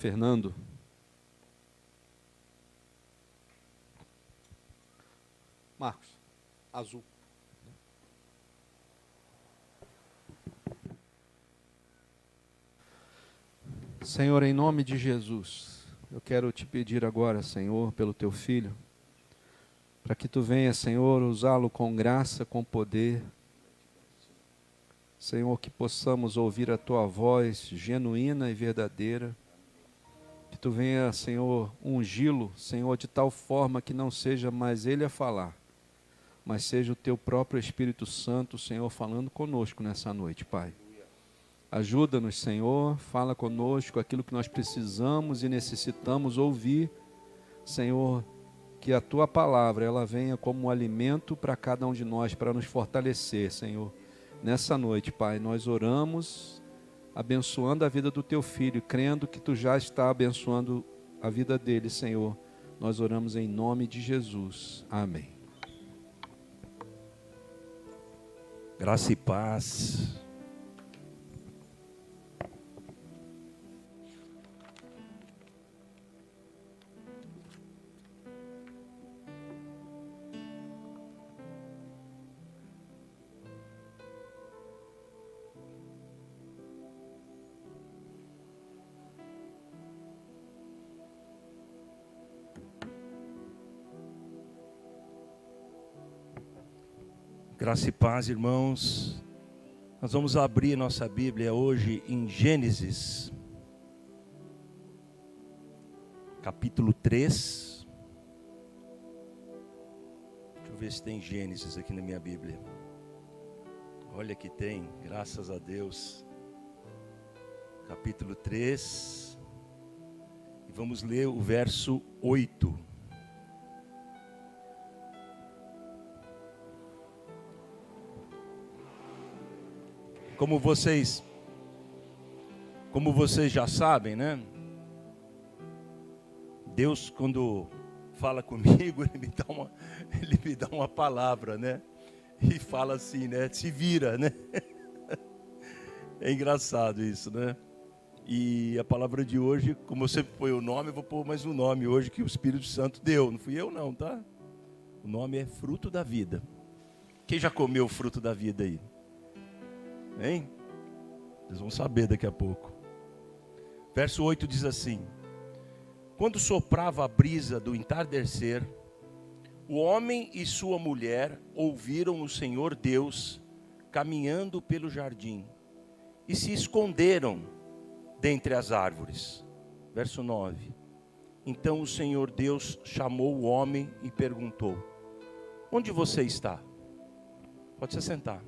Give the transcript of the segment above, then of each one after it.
Fernando. Marcos, azul. Senhor, em nome de Jesus, eu quero te pedir agora, Senhor, pelo teu filho, para que tu venha, Senhor, usá-lo com graça, com poder. Senhor, que possamos ouvir a tua voz genuína e verdadeira. Que tu venha, Senhor, ungí-lo, Senhor, de tal forma que não seja mais ele a falar, mas seja o teu próprio Espírito Santo, Senhor, falando conosco nessa noite, Pai. Ajuda-nos, Senhor, fala conosco aquilo que nós precisamos e necessitamos ouvir, Senhor, que a tua palavra, ela venha como um alimento para cada um de nós, para nos fortalecer, Senhor. Nessa noite, Pai, nós oramos, abençoando a vida do teu filho, crendo que tu já está abençoando a vida dele, Senhor. Nós oramos em nome de Jesus. Amém. Graça e paz. Graça e paz, irmãos. Nós vamos abrir nossa Bíblia hoje em Gênesis, capítulo 3. Deixa eu ver se tem Gênesis aqui na minha Bíblia. Olha que tem, graças a Deus. Capítulo 3. E vamos ler o verso 8. Como vocês já sabem, né? Deus, quando fala comigo, ele me dá uma palavra, né? E fala assim, né? Se vira, né? É engraçado isso, né? E a palavra de hoje, como eu sempre ponho o nome, eu vou pôr mais um nome hoje que o Espírito Santo deu. Não fui eu não, tá? O nome é fruto da vida. Quem já comeu o fruto da vida aí? Hein? Vocês vão saber daqui a pouco. Verso 8 diz assim: quando soprava a brisa do entardecer, o homem e sua mulher ouviram o Senhor Deus caminhando pelo jardim e se esconderam dentre as árvores. Verso 9: então o Senhor Deus chamou o homem e perguntou: onde você está? Pode se sentar.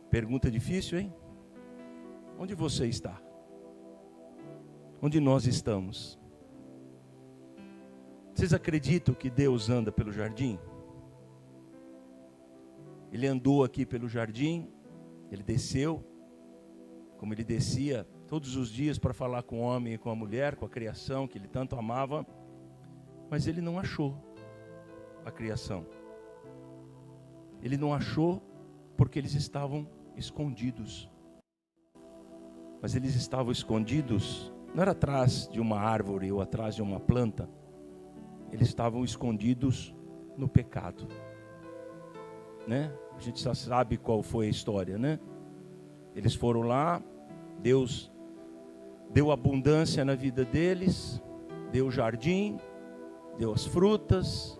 Pergunta difícil, hein? Onde você está? Onde nós estamos? Vocês acreditam que Deus anda pelo jardim? Ele andou aqui pelo jardim, ele desceu, como ele descia todos os dias para falar com o homem e com a mulher, com a criação que ele tanto amava, mas ele não achou a criação. Ele não achou porque eles estavam escondidos. Mas eles estavam escondidos, não era atrás de uma árvore ou atrás de uma planta. Eles estavam escondidos no pecado, né? A gente já sabe qual foi a história, né? Eles foram lá, Deus deu abundância na vida deles, deu o jardim, deu as frutas,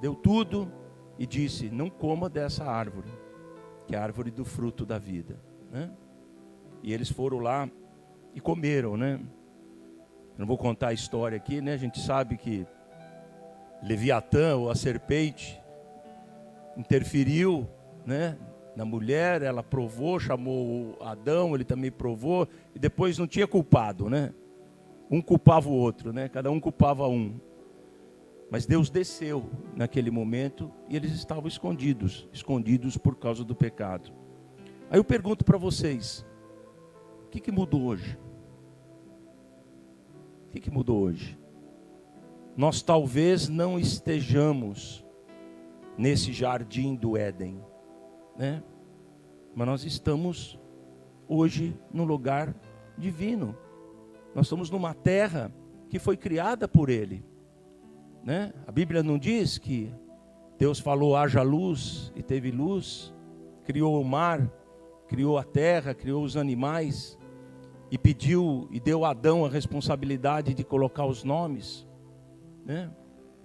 deu tudo e disse: não coma dessa árvore, que é a árvore do fruto da vida, né? E eles foram lá e comeram, né? Eu não vou contar a história aqui, né? A gente sabe que Leviatã, ou a serpente, interferiu, né, na mulher. Ela provou, chamou Adão, ele também provou, e depois não tinha culpado, né? Um culpava o outro, né? Cada um culpava um. Mas Deus desceu naquele momento e eles estavam escondidos por causa do pecado. Aí eu pergunto para vocês, o que mudou hoje? O que mudou hoje? Nós talvez não estejamos nesse jardim do Éden, né? Mas nós estamos hoje no lugar divino. Nós estamos numa terra que foi criada por Ele, né? A Bíblia não diz que Deus falou, haja luz, e teve luz, criou o mar, criou a terra, criou os animais, e pediu, e deu a Adão a responsabilidade de colocar os nomes, né?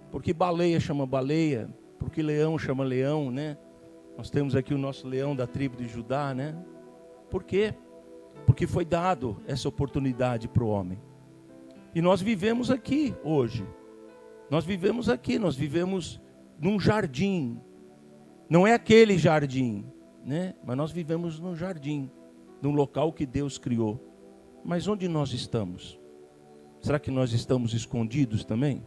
Porque baleia chama baleia, porque leão chama leão, né? Nós temos aqui o nosso leão da tribo de Judá, né? Por quê? Porque foi dado essa oportunidade para o homem. E nós vivemos aqui hoje. Nós vivemos aqui, nós vivemos num jardim. Não é aquele jardim, né? Mas nós vivemos num jardim, num local que Deus criou. Mas onde nós estamos? Será que nós estamos escondidos também?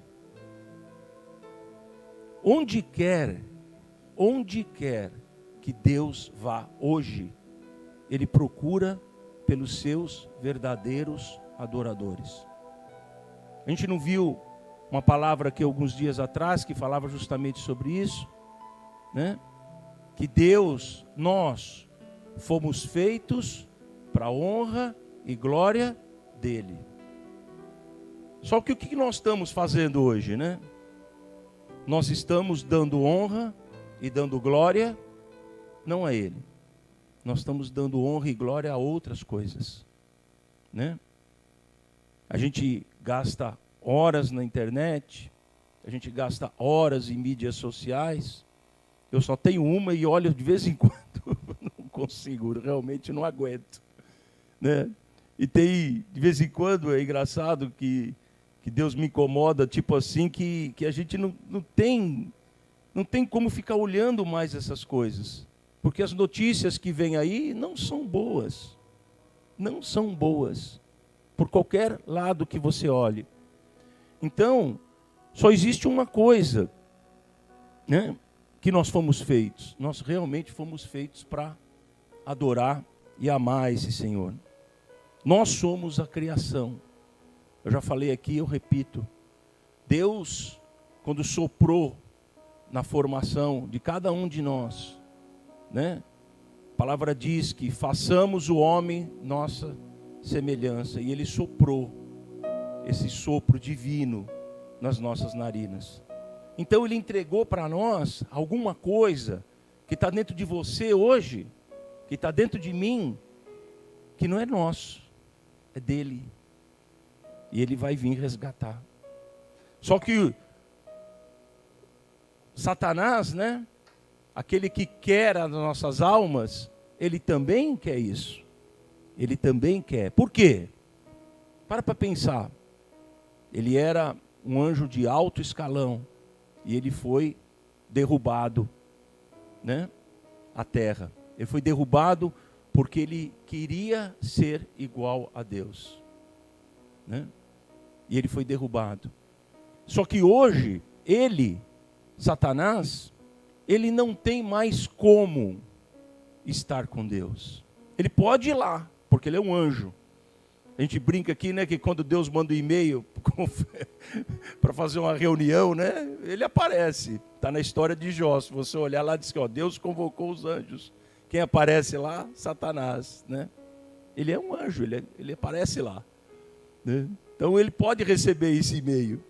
Onde quer que Deus vá hoje, Ele procura pelos seus verdadeiros adoradores. A gente não viu uma palavra aqui alguns dias atrás que falava justamente sobre isso, né? Que Deus, nós fomos feitos para a honra e glória dEle. Só que o que nós estamos fazendo hoje, né? Nós estamos dando honra e dando glória, não a Ele. Nós estamos dando honra e glória a outras coisas, né? A gente gasta horas na internet, a gente gasta horas em mídias sociais. Eu só tenho uma e olho de vez em quando, não consigo, realmente não aguento, né? E tem, de vez em quando, é engraçado que Deus me incomoda, tipo assim, que a gente não tem como ficar olhando mais essas coisas. Porque as notícias que vêm aí não são boas. Não são boas. Por qualquer lado que você olhe. Então, só existe uma coisa, né, que nós fomos feitos. Nós realmente fomos feitos para adorar e amar esse Senhor. Nós somos a criação. Eu já falei aqui, eu repito. Deus, quando soprou na formação de cada um de nós, né? A palavra diz que façamos o homem nossa semelhança. E Ele soprou esse sopro divino nas nossas narinas. Então Ele entregou para nós alguma coisa que está dentro de você hoje, que está dentro de mim, que não é nosso, é dEle. E Ele vai vir resgatar. Só que Satanás, né? Aquele que quer as nossas almas, ele também quer isso. Ele também quer. Por quê? Para pensar. Ele era um anjo de alto escalão. E ele foi derrubado, né? À terra. Ele foi derrubado porque ele queria ser igual a Deus, né? E ele foi derrubado. Só que hoje, Satanás, ele não tem mais como estar com Deus. Ele pode ir lá, porque ele é um anjo. A gente brinca aqui, né, que quando Deus manda um e-mail para fazer uma reunião, né, ele aparece. Está na história de Jó. Se você olhar lá, diz que Deus convocou os anjos. Quem aparece lá? Satanás, né? Ele é um anjo, ele aparece lá, né? Então ele pode receber esse e-mail,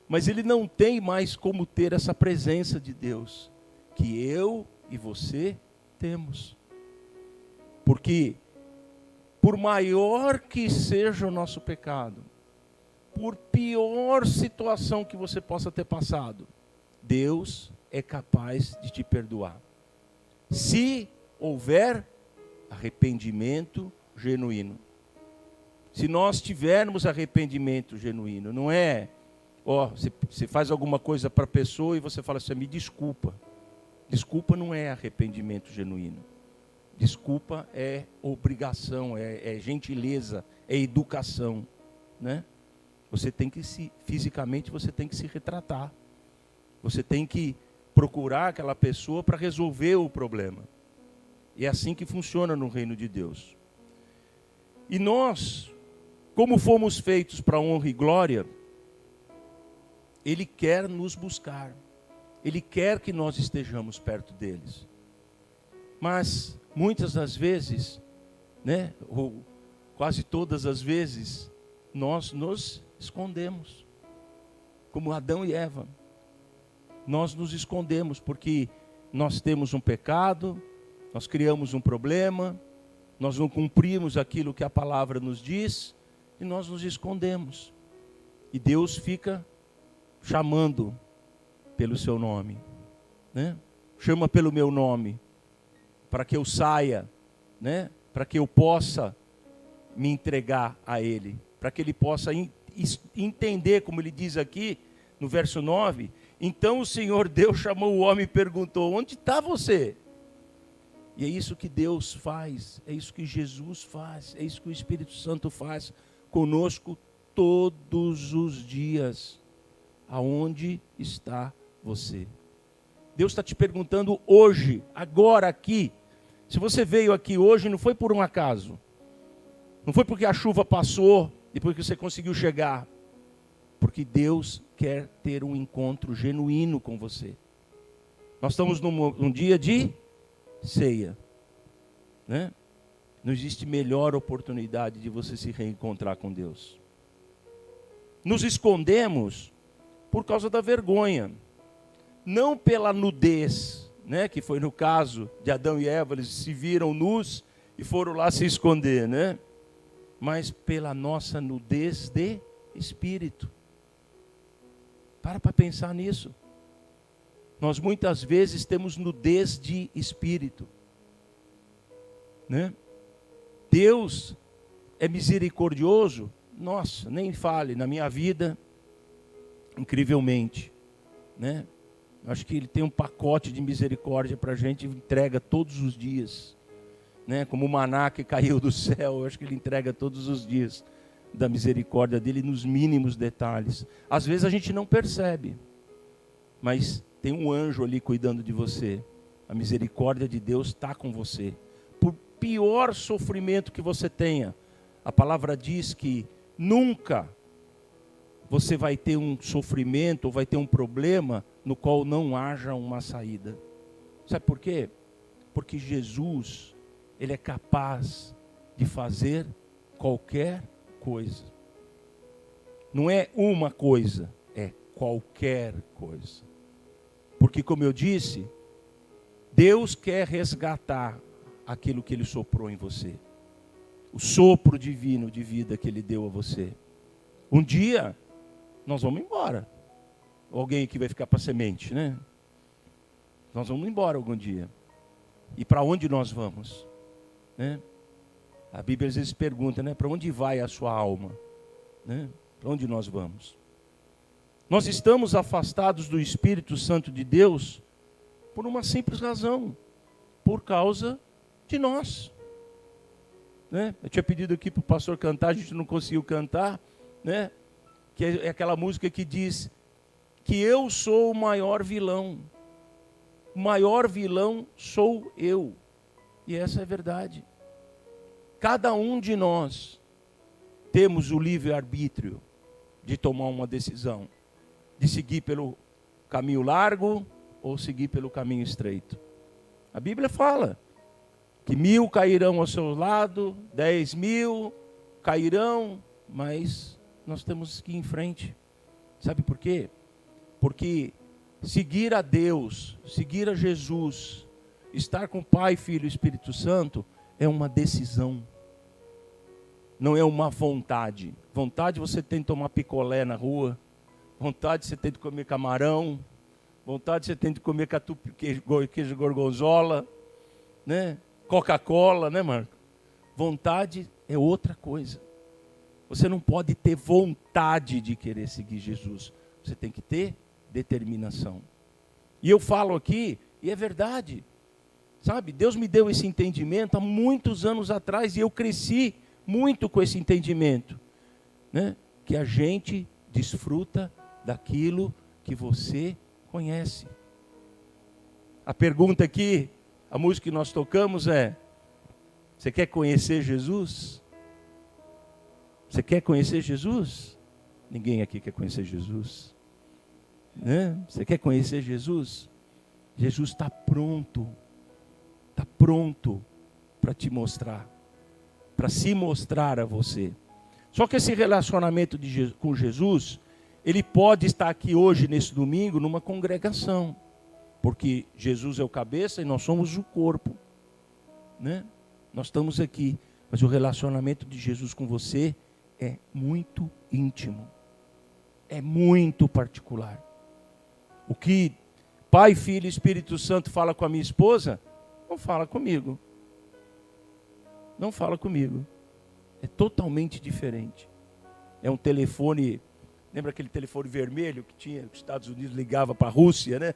mas ele não tem mais como ter essa presença de Deus que eu e você temos. Porque por maior que seja o nosso pecado, por pior situação que você possa ter passado, Deus é capaz de te perdoar. Se houver arrependimento genuíno. Se nós tivermos arrependimento genuíno, não é, você faz alguma coisa para a pessoa e você fala assim, me desculpa. Desculpa não é arrependimento genuíno. Desculpa é obrigação, é gentileza, é educação, né? Você tem que fisicamente você tem que se retratar. Você tem que procurar aquela pessoa para resolver o problema. E é assim que funciona no reino de Deus. E nós, como fomos feitos para honra e glória, Ele quer nos buscar. Ele quer que nós estejamos perto deles. Mas, muitas das vezes, né, quase todas as vezes, nós nos escondemos. Como Adão e Eva. Nós nos escondemos porque nós temos um pecado, nós criamos um problema, nós não cumprimos aquilo que a palavra nos diz e nós nos escondemos. E Deus fica chamando pelo seu nome, né? Chama pelo meu nome, para que eu saia, né? Para que eu possa me entregar a Ele, para que Ele possa entender, como Ele diz aqui no verso 9, então o Senhor Deus chamou o homem e perguntou, onde está você? E é isso que Deus faz, é isso que Jesus faz, é isso que o Espírito Santo faz conosco todos os dias. Aonde está você? Deus está te perguntando hoje, agora aqui. Se você veio aqui hoje, não foi por um acaso. Não foi porque a chuva passou e porque você conseguiu chegar. Porque Deus quer ter um encontro genuíno com você. Nós estamos num dia de ceia, né? Não existe melhor oportunidade de você se reencontrar com Deus. Nos escondemos por causa da vergonha, não pela nudez, né? Que foi no caso de Adão e Eva, eles se viram nus e foram lá se esconder, né? Mas pela nossa nudez de espírito. Para pensar nisso. Nós muitas vezes temos nudez de espírito, né? Deus é misericordioso, nossa, nem fale, na minha vida, incrivelmente, né? Acho que Ele tem um pacote de misericórdia para a gente, entrega todos os dias, né? Como o maná que caiu do céu, eu acho que Ele entrega todos os dias da misericórdia dele nos mínimos detalhes. Às vezes a gente não percebe, mas tem um anjo ali cuidando de você. A misericórdia de Deus está com você. Por pior sofrimento que você tenha, a palavra diz que nunca você vai ter um sofrimento ou vai ter um problema no qual não haja uma saída. Sabe por quê? Porque Jesus, Ele é capaz de fazer qualquer coisa. Não é uma coisa, é qualquer coisa. Porque, como eu disse, Deus quer resgatar aquilo que Ele soprou em você. O sopro divino de vida que Ele deu a você. Um dia, nós vamos embora. Alguém aqui vai ficar para semente, né? Nós vamos embora algum dia. E para onde nós vamos? Né? A Bíblia às vezes pergunta, né? Para onde vai a sua alma? Né? Para onde nós vamos? Nós estamos afastados do Espírito Santo de Deus por uma simples razão. Por causa de nós. Né? Eu tinha pedido aqui para o pastor cantar, a gente não conseguiu cantar, né? Que é aquela música que diz que eu sou o maior vilão. O maior vilão sou eu. E essa é a verdade. Cada um de nós temos o livre-arbítrio de tomar uma decisão, de seguir pelo caminho largo ou seguir pelo caminho estreito. A Bíblia fala que 1000 cairão ao seu lado, 10.000 cairão, mas nós temos que ir em frente. Sabe por quê? Porque seguir a Deus, seguir a Jesus, estar com o Pai, Filho e Espírito Santo é uma decisão. Não é uma vontade. Vontade você tem de tomar picolé na rua. Vontade você tem de comer camarão. Vontade você tem de comer queijo gorgonzola, né? Coca-Cola, né, Marco? Vontade é outra coisa. Você não pode ter vontade de querer seguir Jesus. Você tem que ter determinação. E eu falo aqui, e é verdade. Sabe, Deus me deu esse entendimento há muitos anos atrás e eu cresci muito com esse entendimento, né? Que a gente desfruta daquilo que você conhece. A pergunta aqui, a música que nós tocamos é: você quer conhecer Jesus? Você quer conhecer Jesus? Ninguém aqui quer conhecer Jesus, né? Você quer conhecer Jesus? Jesus está pronto para te mostrar. para se mostrar a você. Só que esse relacionamento com Jesus, ele pode estar aqui hoje, nesse domingo, numa congregação. Porque Jesus é o cabeça e nós somos o corpo, né? Nós estamos aqui, mas o relacionamento de Jesus com você é muito íntimo. É muito particular. O que Pai, Filho e Espírito Santo fala com a minha esposa, não fala comigo. Não fala comigo. É totalmente diferente. É um telefone, lembra aquele telefone vermelho que tinha, que os Estados Unidos ligava para a Rússia, né?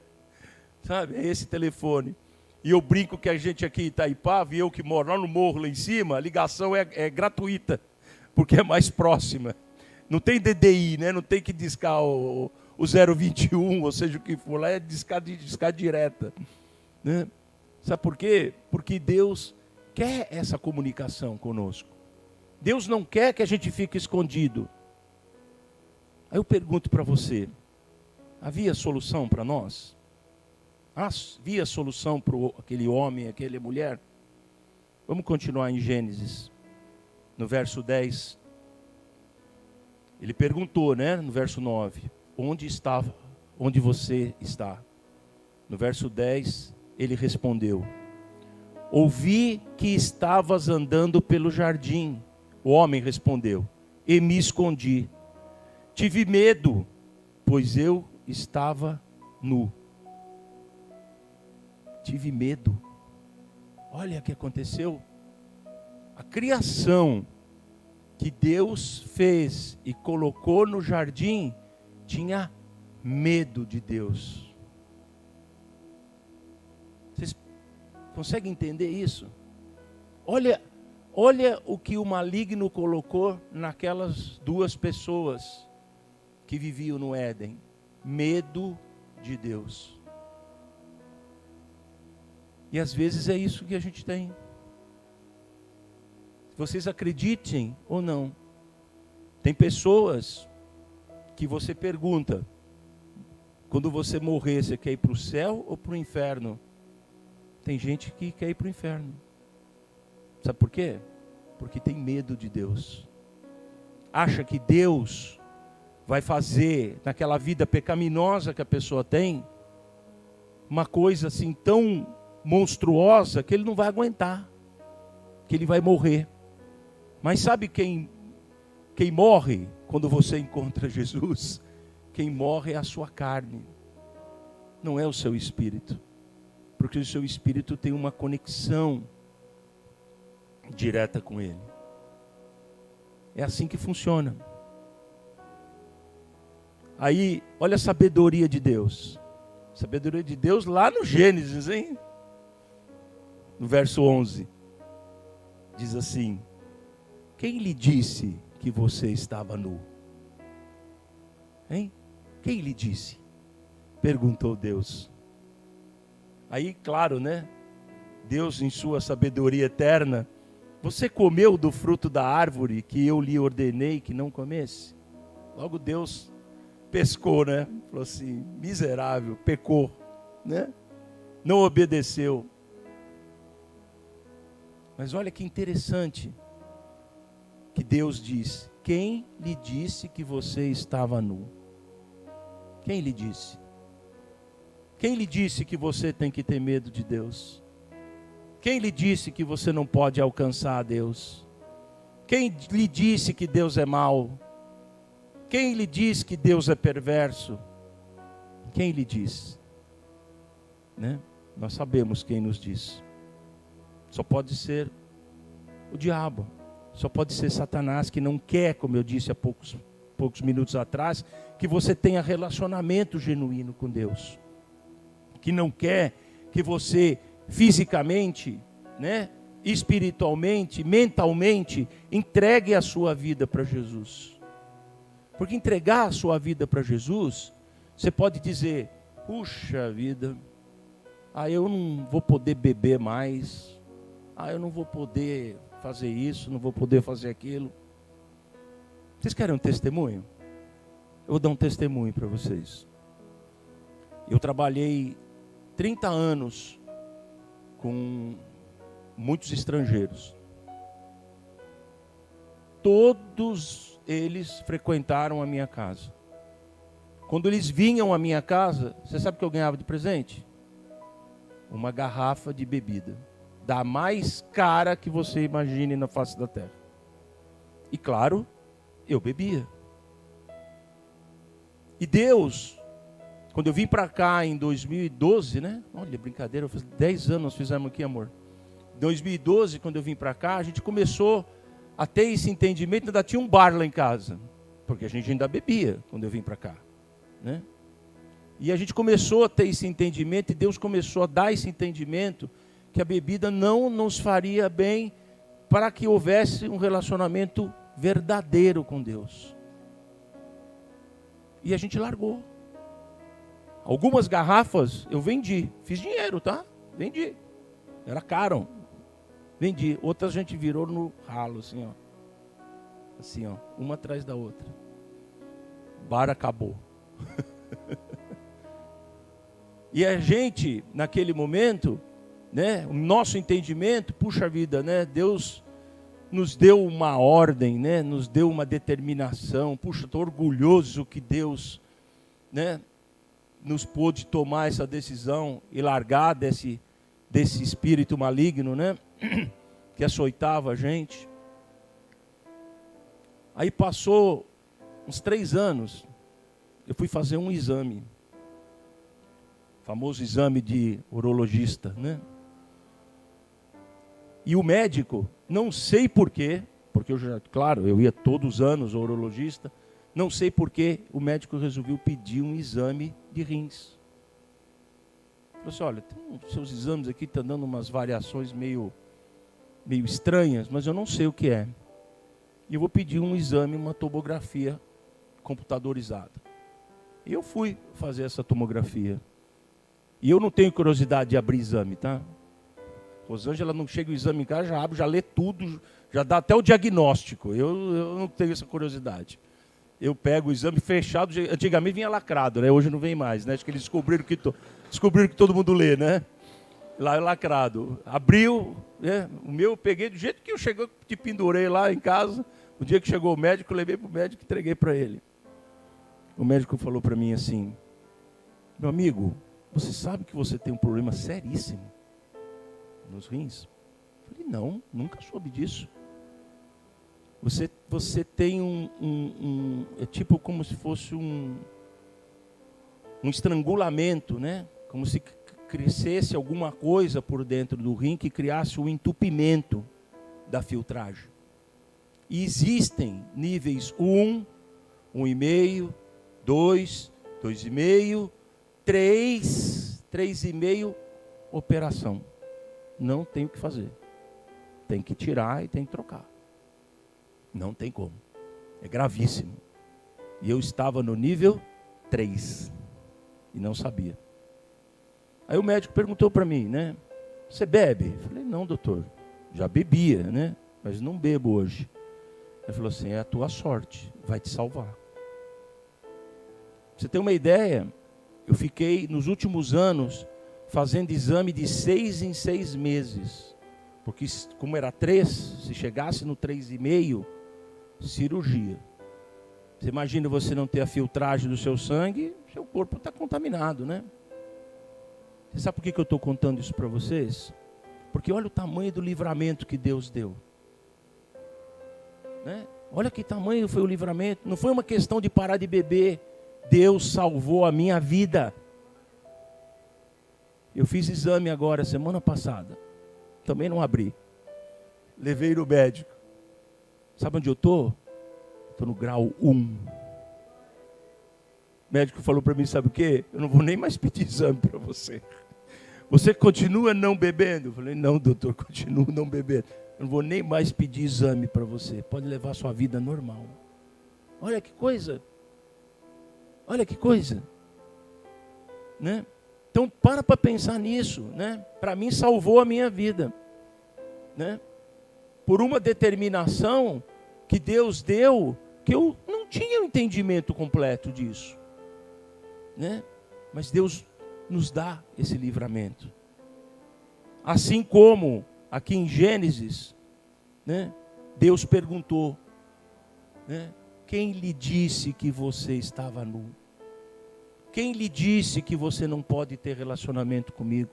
Sabe, é esse telefone. E eu brinco que a gente aqui em Itaipava, e eu que moro lá no morro, lá em cima, a ligação é gratuita, porque é mais próxima. Não tem DDI, né? Não tem que discar o 021, ou seja, o que for lá, é discar direta. Né? Sabe por quê? Porque Deus quer essa comunicação conosco. Deus não quer que a gente fique escondido. Aí eu pergunto para você, havia solução para nós? Havia solução para aquele homem, aquela mulher? Vamos continuar em Gênesis, no verso 10. Ele perguntou, né, no verso 9, onde você está? No verso 10, ele respondeu, ouvi que estavas andando pelo jardim. O homem respondeu, e me escondi. Tive medo, pois eu estava nu. Tive medo. Olha o que aconteceu. A criação que Deus fez e colocou no jardim tinha medo de Deus. Vocês conseguem entender isso? Olha o que o maligno colocou naquelas duas pessoas que viviam no Éden. Medo de Deus. E às vezes é isso que a gente tem. Vocês acreditem ou não, tem pessoas que você pergunta, quando você morrer, você quer ir para o céu ou para o inferno? Tem gente que quer ir para o inferno. Sabe por quê? Porque tem medo de Deus. Acha que Deus vai fazer naquela vida pecaminosa que a pessoa tem, uma coisa assim tão monstruosa que ele não vai aguentar, que ele vai morrer. Mas sabe quem morre quando você encontra Jesus? Quem morre é a sua carne, não é o seu espírito, porque o seu espírito tem uma conexão direta com Ele. É assim que funciona. Aí, olha a sabedoria de Deus. Sabedoria de Deus lá no Gênesis, hein? No verso 11, diz assim, quem lhe disse que você estava nu? Hein? Quem lhe disse? Perguntou Deus. Aí, claro, né? Deus, em sua sabedoria eterna, você comeu do fruto da árvore que eu lhe ordenei que não comesse? Logo Deus pescou, né? Falou assim, miserável, pecou, né? Não obedeceu. Mas olha que interessante que Deus diz, quem lhe disse que você estava nu? Quem lhe disse? Quem lhe disse que você tem que ter medo de Deus? Quem lhe disse que você não pode alcançar a Deus? Quem lhe disse que Deus é mau? Quem lhe disse que Deus é perverso? Quem lhe disse? Né? Nós sabemos quem nos disse. Só pode ser o diabo. Só pode ser Satanás, que não quer, como eu disse há poucos minutos atrás, que você tenha relacionamento genuíno com Deus. Que não quer que você fisicamente, né, espiritualmente, mentalmente, entregue a sua vida para Jesus. Porque entregar a sua vida para Jesus, você pode dizer, puxa vida, eu não vou poder beber mais, eu não vou poder fazer isso, não vou poder fazer aquilo. Vocês querem um testemunho? Eu vou dar um testemunho para vocês. Eu trabalhei 30 anos com muitos estrangeiros. todos eles frequentaram a minha casa. Quando eles vinham à minha casa, você sabe o que eu ganhava de presente? Uma garrafa de bebida, da mais cara que você imagine na face da terra. E claro, eu bebia. E Deus, quando eu vim para cá em 2012, né? Olha, brincadeira, eu fiz 10 anos nós fizemos aqui, amor. Em 2012, quando eu vim para cá, a gente começou a ter esse entendimento, ainda tinha um bar lá em casa, porque a gente ainda bebia quando eu vim para cá, né? E a gente começou a ter esse entendimento, e Deus começou a dar esse entendimento, que a bebida não nos faria bem, para que houvesse um relacionamento verdadeiro com Deus. E a gente largou. Algumas garrafas eu vendi, fiz dinheiro, tá? Vendi. Era caro. Vendi. Outras a gente virou no ralo, assim, ó. Assim, ó, uma atrás da outra. O bar acabou. E a gente, naquele momento, né, o nosso entendimento, puxa vida, né, Deus nos deu uma ordem, né, nos deu uma determinação. Puxa, estou orgulhoso que Deus, né, nos pôde tomar essa decisão e largar desse espírito maligno, né, que açoitava a gente. Aí passou uns 3 anos, eu fui fazer um exame, famoso exame de urologista, né? E o médico, não sei porquê, porque eu já, claro, eu ia todos os anos ao urologista, não sei porquê, o médico resolveu pedir um exame de rins. Falou assim, olha, seus exames aqui estão dando umas variações meio estranhas, mas eu não sei o que é. E eu vou pedir um exame, uma tomografia computadorizada. E eu fui fazer essa tomografia. E eu não tenho curiosidade de abrir exame, tá? Rosângela não chega o exame em casa, já abre, já lê tudo, já dá até o diagnóstico. Eu não tenho essa curiosidade. Eu pego o exame fechado, antigamente vinha lacrado, né? Hoje não vem mais, né? Acho que eles descobriram que todo mundo lê, né? Lá é lacrado. Abriu, né? O meu eu peguei do jeito que eu cheguei, te pendurei lá em casa. O dia que chegou o médico, eu levei para o médico e entreguei para ele. O médico falou para mim assim, meu amigo, você sabe que você tem um problema seríssimo nos rins? Eu falei, não, nunca soube disso. Você tem é tipo como se fosse um estrangulamento, né? Como se crescesse alguma coisa por dentro do rim que criasse um entupimento da filtragem. E existem níveis 1, 1,5, 2, 2,5, 3, 3,5, operação. Não tem o que fazer. Tem que tirar e tem que trocar. Não tem como. É gravíssimo. E eu estava no nível 3 e não sabia. Aí o médico perguntou para mim, né? Você bebe? Eu falei, não, doutor. Já bebia, né? Mas não bebo hoje. Ele falou assim, é a tua sorte, vai te salvar. Pra você ter uma ideia, eu fiquei nos últimos anos fazendo exame de 6 em 6 meses. Porque como era 3, se chegasse no 3,5, cirurgia. Você imagina você não ter a filtragem do seu sangue, seu corpo está contaminado, né? Você sabe por que eu estou contando isso para vocês? Porque olha o tamanho do livramento que Deus deu. Né? Olha que tamanho foi o livramento. Não foi uma questão de parar de beber. Deus salvou a minha vida. Eu fiz exame agora, semana passada. Também não abri. Levei no médico. Sabe onde eu estou? Estou no grau 1. O médico falou para mim, sabe o quê? Eu não vou nem mais pedir exame para você. Você continua não bebendo? Eu falei, não, doutor, continuo não bebendo. Eu não vou nem mais pedir exame para você. Pode levar a sua vida normal. Olha que coisa. Olha que coisa. Né? Então, para pensar nisso. Né? Para mim, salvou a minha vida. Né? Por uma determinação que Deus deu, que eu não tinha o entendimento completo disso. Né? Mas Deus nos dá esse livramento. Assim como aqui em Gênesis, né, Deus perguntou né? Quem lhe disse que você estava nu? Quem lhe disse que você não pode ter relacionamento comigo?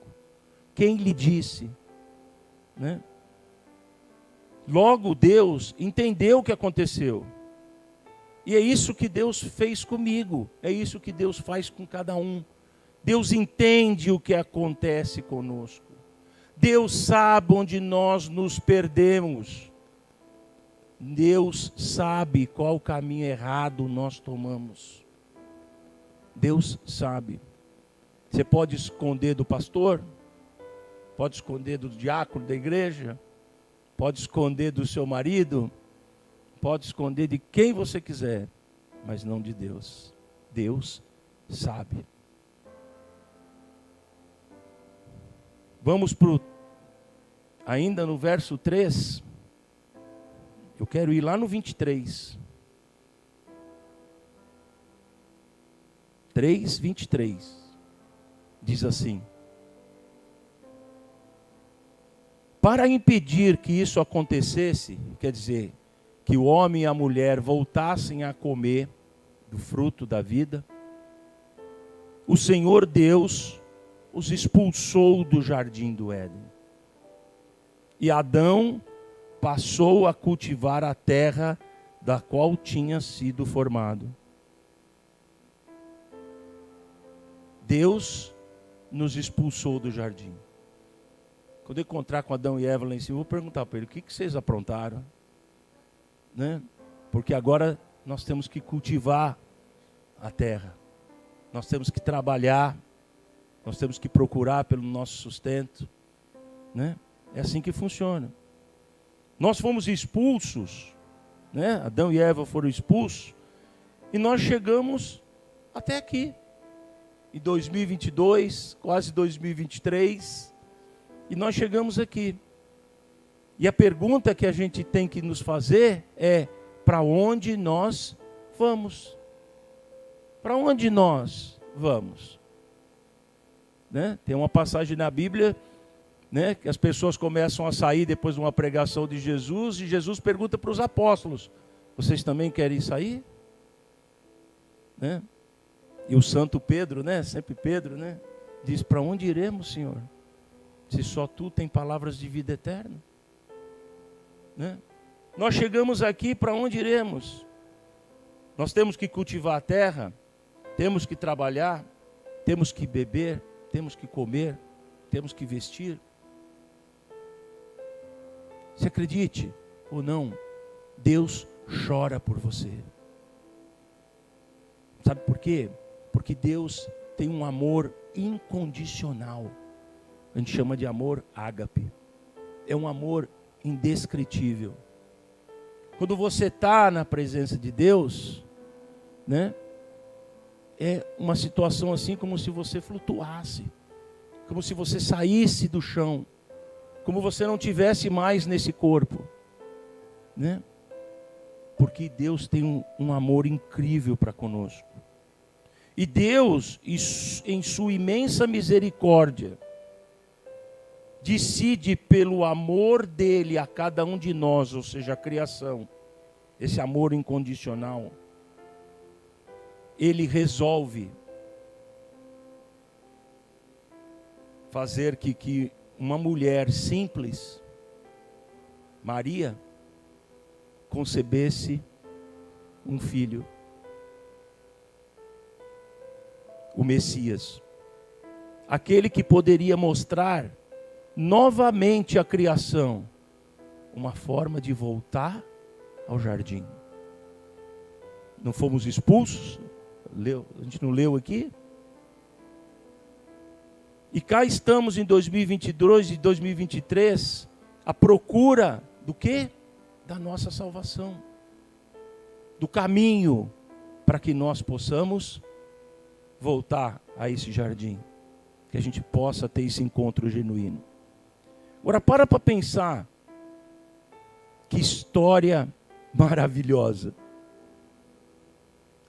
Quem lhe disse? Né? Logo Deus entendeu o que aconteceu. E é isso que Deus fez comigo. É isso que Deus faz com cada um. Deus entende o que acontece conosco. Deus sabe onde nós nos perdemos. Deus sabe qual caminho errado nós tomamos. Deus sabe. Você pode esconder do pastor, pode esconder do diácono da igreja, pode esconder do seu marido, pode esconder de quem você quiser, mas não de Deus. Deus sabe. Vamos ainda no verso 3. Eu quero ir lá no 23. 3:23. Diz assim: para impedir que isso acontecesse, quer dizer, que o homem e a mulher voltassem a comer do fruto da vida, o Senhor Deus os expulsou do jardim do Éden. E Adão passou a cultivar a terra da qual tinha sido formado. Deus nos expulsou do jardim. Quando eu encontrar com Adão e Eva lá em cima, eu vou perguntar para ele: o que vocês aprontaram? Né? Porque agora nós temos que cultivar a terra. Nós temos que trabalhar. Nós temos que procurar pelo nosso sustento. Né? É assim que funciona. Nós fomos expulsos, né? Adão e Eva foram expulsos, e nós chegamos até aqui. Em 2022, quase 2023, e nós chegamos aqui. E a pergunta que a gente tem que nos fazer é: para onde nós vamos? Para onde nós vamos? Né? Tem uma passagem na Bíblia, né, que as pessoas começam a sair depois de uma pregação de Jesus, e Jesus pergunta para os apóstolos: vocês também querem sair? Né? E o santo Pedro, né, sempre Pedro, né, diz: para onde iremos, Senhor? Se só tu tem palavras de vida eterna. Né? Nós chegamos aqui, para onde iremos? Nós temos que cultivar a terra, temos que trabalhar, temos que beber, temos que comer, temos que vestir. Se acredite ou não, Deus chora por você. Sabe por quê? Porque Deus tem um amor incondicional. A gente chama de amor ágape. É um amor indescritível. Quando você está na presença de Deus, né, é uma situação assim como se você flutuasse, como se você saísse do chão, como você não tivesse mais nesse corpo, né? Porque Deus tem um amor incrível para conosco. E Deus, em sua imensa misericórdia, decide pelo amor dele a cada um de nós, ou seja, a criação, esse amor incondicional, ele resolve fazer que uma mulher simples, Maria, concebesse um filho, o Messias, aquele que poderia mostrar novamente à criação uma forma de voltar ao jardim. Não fomos expulsos? A gente não leu aqui? E cá estamos em 2022 e 2023 à procura do quê? Da nossa salvação, do caminho para que nós possamos voltar a esse jardim, que a gente possa ter esse encontro genuíno. Agora para pensar, que história maravilhosa.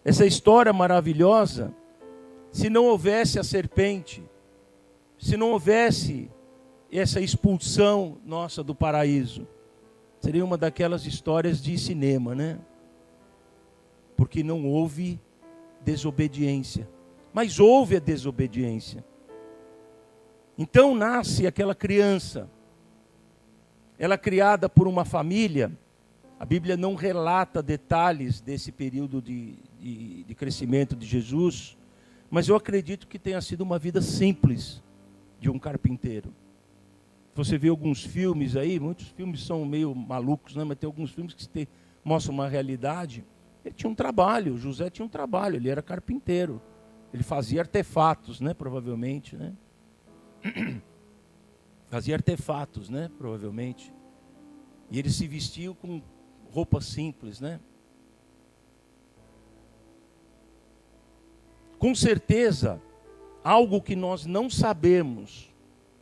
Essa história maravilhosa, se não houvesse a serpente, se não houvesse essa expulsão nossa do paraíso, seria uma daquelas histórias de cinema, né? porque não houve desobediência. Mas houve a desobediência. Então nasce aquela criança. Ela é criada por uma família. A Bíblia não relata detalhes desse período de crescimento de Jesus, mas eu acredito que tenha sido uma vida simples de um carpinteiro. Você vê alguns filmes aí, muitos filmes são meio malucos, né? Mas tem alguns filmes que mostram uma realidade. Ele tinha um trabalho, José tinha um trabalho, ele era carpinteiro. Ele fazia artefatos, né? Provavelmente, né? Fazia artefatos, né? Provavelmente. E ele se vestia com roupas simples, né? Com certeza, algo que nós não sabemos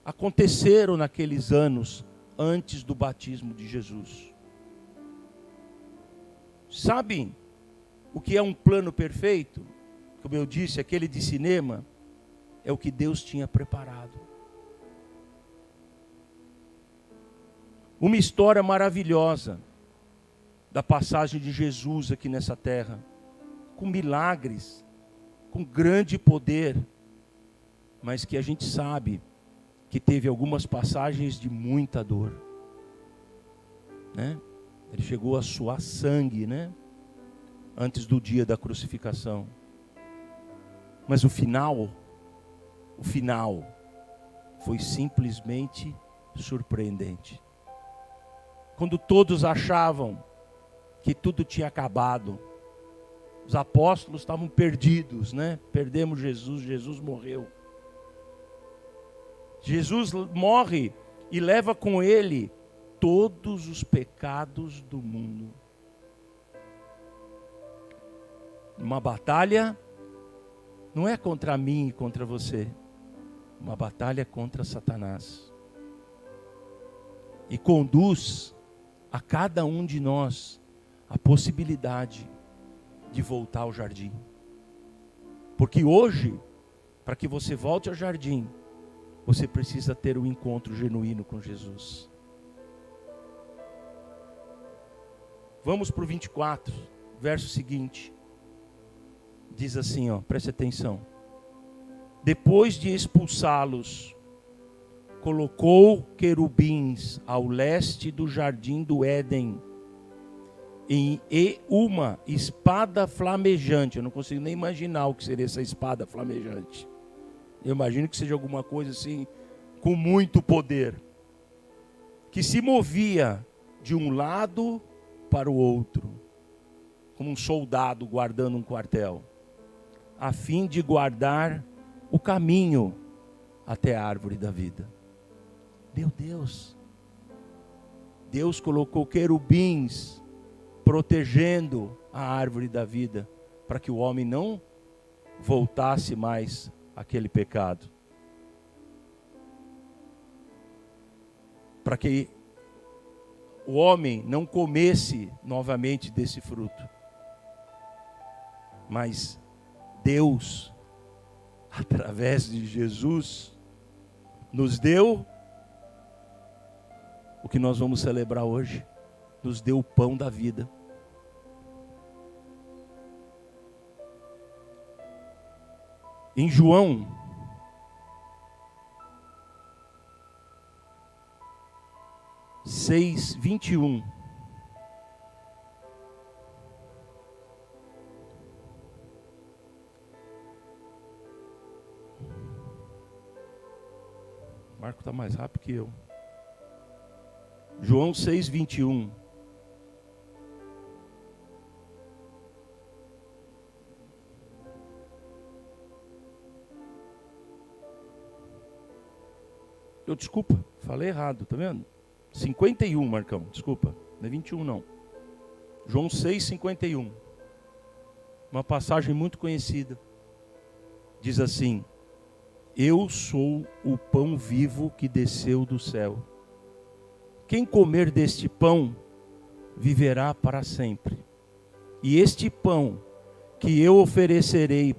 aconteceram naqueles anos antes do batismo de Jesus. Sabem o que é um plano perfeito? Como eu disse, aquele de cinema é o que Deus tinha preparado. Uma história maravilhosa da passagem de Jesus aqui nessa terra, com milagres, com grande poder, mas que a gente sabe que teve algumas passagens de muita dor, né? Ele chegou a suar sangue, né? Antes do dia da crucificação. Mas o final foi simplesmente surpreendente. Quando todos achavam que tudo tinha acabado, os apóstolos estavam perdidos, né? Perdemos Jesus, Jesus morreu. Jesus morre e leva com ele todos os pecados do mundo. Uma batalha não é contra mim e contra você. Uma batalha contra Satanás. E conduz a cada um de nós a possibilidade de voltar ao jardim. Porque hoje, para que você volte ao jardim, você precisa ter um encontro genuíno com Jesus. Vamos para o 24, verso seguinte. Diz assim, ó, preste atenção. Depois de expulsá-los, colocou querubins ao leste do jardim do Éden, e uma espada flamejante. Eu não consigo nem imaginar o que seria essa espada flamejante. Eu imagino que seja alguma coisa assim, com muito poder, que se movia de um lado para o outro, como um soldado guardando um quartel, a fim de guardar o caminho até a árvore da vida. Meu Deus! Deus colocou querubins protegendo a árvore da vida, para que o homem não voltasse mais àquele pecado. Para que o homem não comesse novamente desse fruto. Mas Deus, através de Jesus, nos deu o que nós vamos celebrar hoje. Nos deu o pão da vida. Em João 6:21. Marco está mais rápido que eu. João 6:21. Desculpa, falei errado, tá vendo? 51, Marcão, desculpa, não é 21 não. João 6:51. Uma passagem muito conhecida. Diz assim: eu sou o pão vivo que desceu do céu. Quem comer deste pão viverá para sempre. E este pão que eu oferecerei,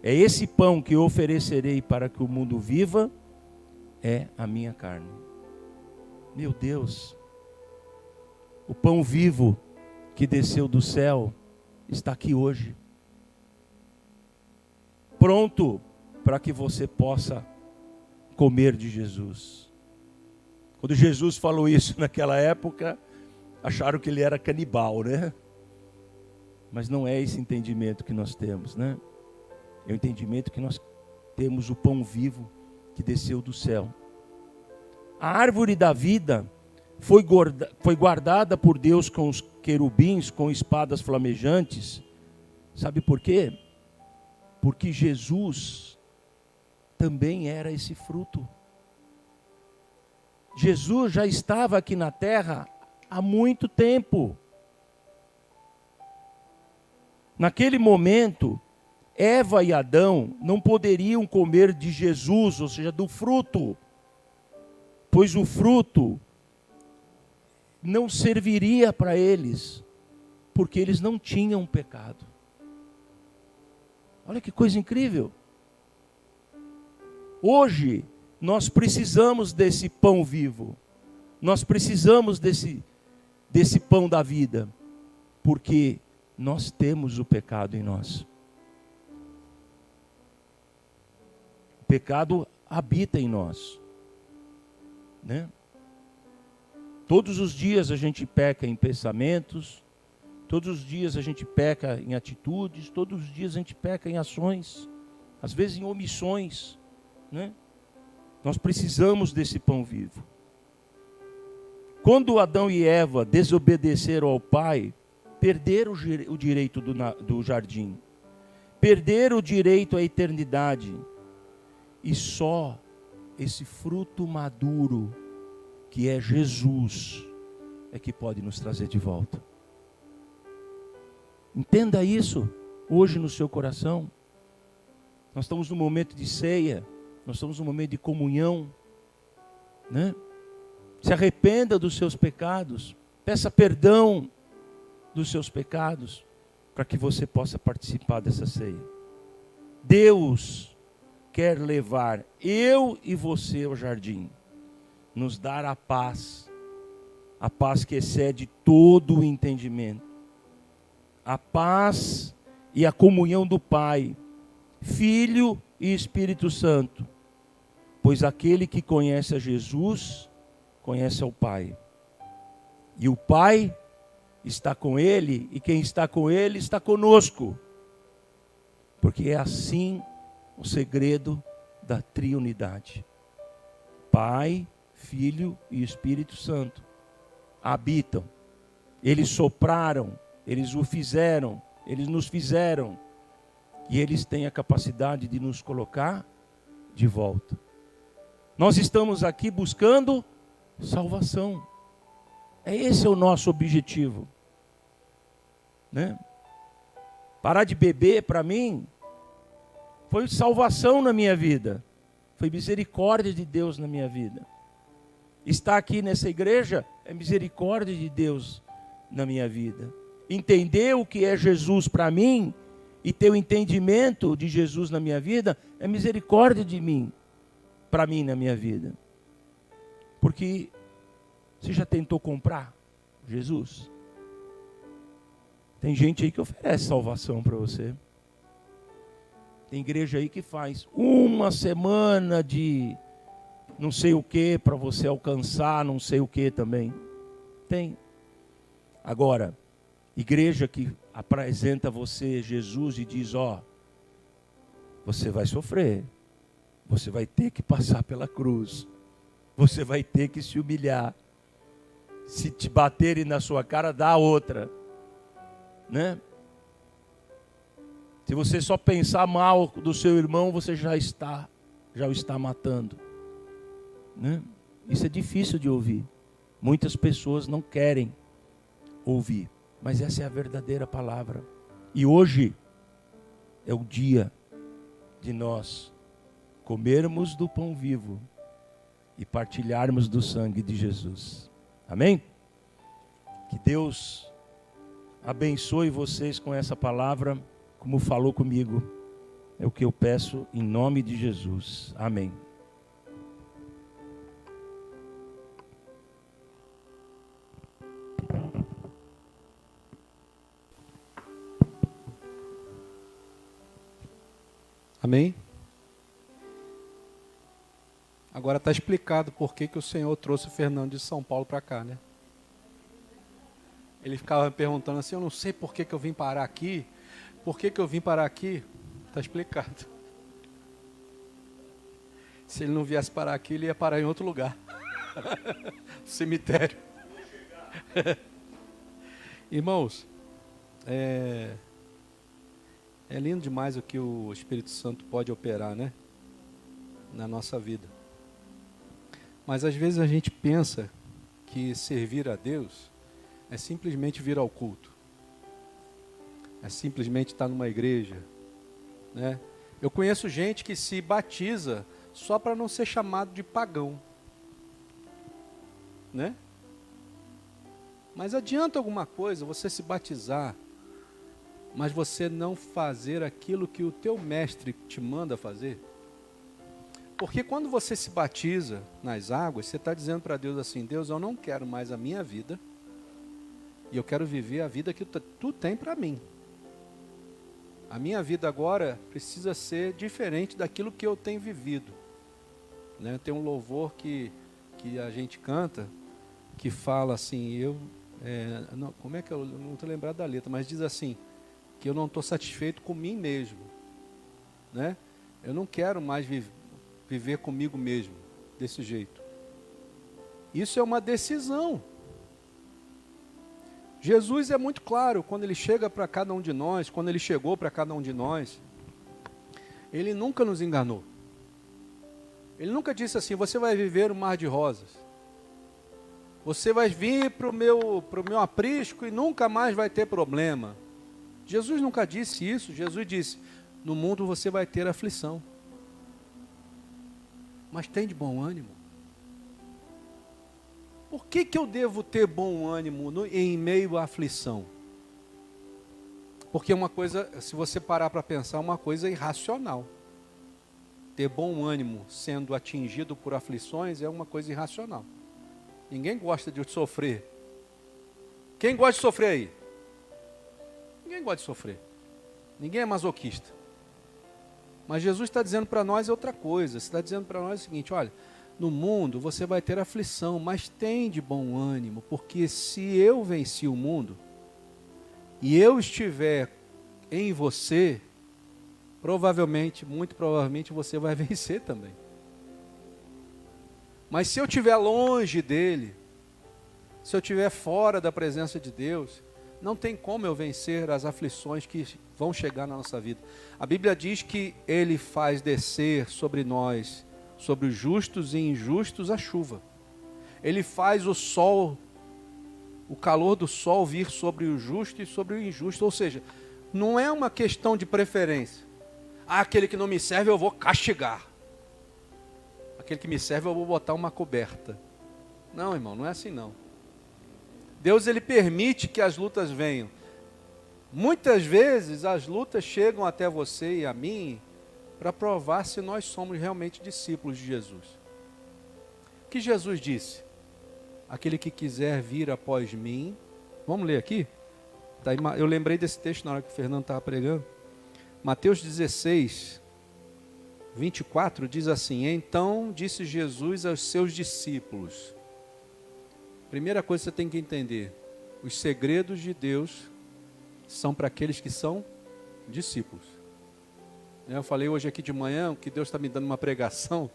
é esse pão que eu oferecerei para que o mundo viva, é a minha carne. Meu Deus, o pão vivo que desceu do céu está aqui hoje, pronto para que você possa comer de Jesus. Quando Jesus falou isso naquela época, acharam que ele era canibal, né? Mas não é esse entendimento que nós temos, né? É o entendimento que nós temos o pão vivo que desceu do céu. A árvore da vida foi guardada por Deus com os querubins, com espadas flamejantes. Sabe por quê? Porque Jesus também era esse fruto. Jesus já estava aqui na terra há muito tempo. Naquele momento, Eva e Adão não poderiam comer de Jesus, ou seja, do fruto, pois o fruto não serviria para eles, porque eles não tinham pecado. Olha que coisa incrível. Hoje, nós precisamos desse pão vivo, nós precisamos desse pão da vida, porque nós temos o pecado em nós. O pecado habita em nós, né? Todos os dias a gente peca em pensamentos, todos os dias a gente peca em atitudes, todos os dias a gente peca em ações, às vezes em omissões, né? Nós precisamos desse pão vivo. Quando Adão e Eva desobedeceram ao Pai, perderam o direito do jardim, perderam o direito à eternidade, e só esse fruto maduro, que é Jesus, é que pode nos trazer de volta. Entenda isso hoje no seu coração. Nós estamos num momento de ceia, nós estamos num momento de comunhão, né? Se arrependa dos seus pecados, peça perdão dos seus pecados, para que você possa participar dessa ceia. Deus quer levar eu e você ao jardim, nos dar a paz que excede todo o entendimento, a paz e a comunhão do Pai, Filho e Espírito Santo, pois aquele que conhece a Jesus, conhece ao Pai, e o Pai está com ele, e quem está com ele está conosco, porque é assim o segredo da triunidade. Pai, Filho e Espírito Santo habitam. Eles sopraram, eles o fizeram, eles nos fizeram, e eles têm a capacidade de nos colocar de volta. Nós estamos aqui buscando salvação. Esse é o nosso objetivo, né? Parar de beber, para mim, foi salvação na minha vida, foi misericórdia de Deus na minha vida. Estar aqui nessa igreja é misericórdia de Deus na minha vida. Entender o que é Jesus para mim e ter o entendimento de Jesus na minha vida é misericórdia de mim, para mim na minha vida. Porque você já tentou comprar Jesus? Tem gente aí que oferece salvação para você. Tem igreja aí que faz uma semana de não sei o que para você alcançar não sei o que também. Tem. Agora, igreja que apresenta a você Jesus e diz, ó, você vai sofrer, você vai ter que passar pela cruz, você vai ter que se humilhar, se te baterem na sua cara, dá outra, né? Se você só pensar mal do seu irmão, você já o está matando, né? Isso é difícil de ouvir. Muitas pessoas não querem ouvir, mas essa é a verdadeira palavra. E hoje é o dia de nós comermos do pão vivo e partilharmos do sangue de Jesus. Amém? Que Deus abençoe vocês com essa palavra, como falou comigo. É o que eu peço em nome de Jesus. Amém. Amém? Agora está explicado por que o Senhor trouxe o Fernando de São Paulo para cá, né? Ele ficava perguntando assim, eu não sei por que eu vim parar aqui. Por que eu vim parar aqui? Está explicado. Se ele não viesse parar aqui, ele ia parar em outro lugar. Cemitério. Irmãos, é lindo demais o que o Espírito Santo pode operar, né? Na nossa vida. Mas às vezes a gente pensa que servir a Deus é simplesmente vir ao culto. É simplesmente estar numa igreja, né? Eu conheço gente que se batiza só para não ser chamado de pagão, né? Mas adianta alguma coisa você se batizar, mas você não fazer aquilo que o teu mestre te manda fazer? Porque quando você se batiza nas águas, você está dizendo para Deus assim, Deus, eu não quero mais a minha vida, e eu quero viver a vida que tu tem para mim. A minha vida agora precisa ser diferente daquilo que eu tenho vivido. Né? Tem um louvor que a gente canta, que fala assim, como é que eu não estou lembrado da letra, mas diz assim, que eu não estou satisfeito com mim mesmo. Né? Eu não quero mais viver comigo mesmo, desse jeito. Isso é uma decisão. Jesus é muito claro, quando ele chega para cada um de nós, quando ele chegou para cada um de nós, ele nunca nos enganou. Ele nunca disse assim, você vai viver um mar de rosas. Você vai vir para o meu aprisco e nunca mais vai ter problema. Jesus nunca disse isso. Jesus disse, no mundo você vai ter aflição. Mas tem de bom ânimo. Por que eu devo ter bom ânimo em meio à aflição? Porque uma coisa, se você parar para pensar, é uma coisa irracional. Ter bom ânimo sendo atingido por aflições é uma coisa irracional. Ninguém gosta de sofrer. Quem gosta de sofrer aí? Ninguém gosta de sofrer. Ninguém é masoquista. Mas Jesus está dizendo para nós outra coisa. Ele está dizendo para nós o seguinte, olha, no mundo você vai ter aflição, mas tem de bom ânimo, porque se eu venci o mundo, e eu estiver em você, provavelmente, muito provavelmente, você vai vencer também. Mas se eu estiver longe dele, se eu estiver fora da presença de Deus, não tem como eu vencer as aflições que vão chegar na nossa vida. A Bíblia diz que ele faz descer sobre nós, sobre os justos e injustos, a chuva. Ele faz o sol, o calor do sol vir sobre o justo e sobre o injusto. Ou seja, não é uma questão de preferência. Aquele que não me serve eu vou castigar. Aquele que me serve eu vou botar uma coberta. Não, irmão, não é assim não. Deus, ele permite que as lutas venham. Muitas vezes as lutas chegam até você e a mim para provar se nós somos realmente discípulos de Jesus. O que Jesus disse? Aquele que quiser vir após mim. Vamos ler aqui? Eu lembrei desse texto na hora que o Fernando estava pregando. Mateus 16, 24 diz assim, então disse Jesus aos seus discípulos. Primeira coisa que você tem que entender, os segredos de Deus são para aqueles que são discípulos. Eu falei hoje aqui de manhã que Deus está me dando uma pregação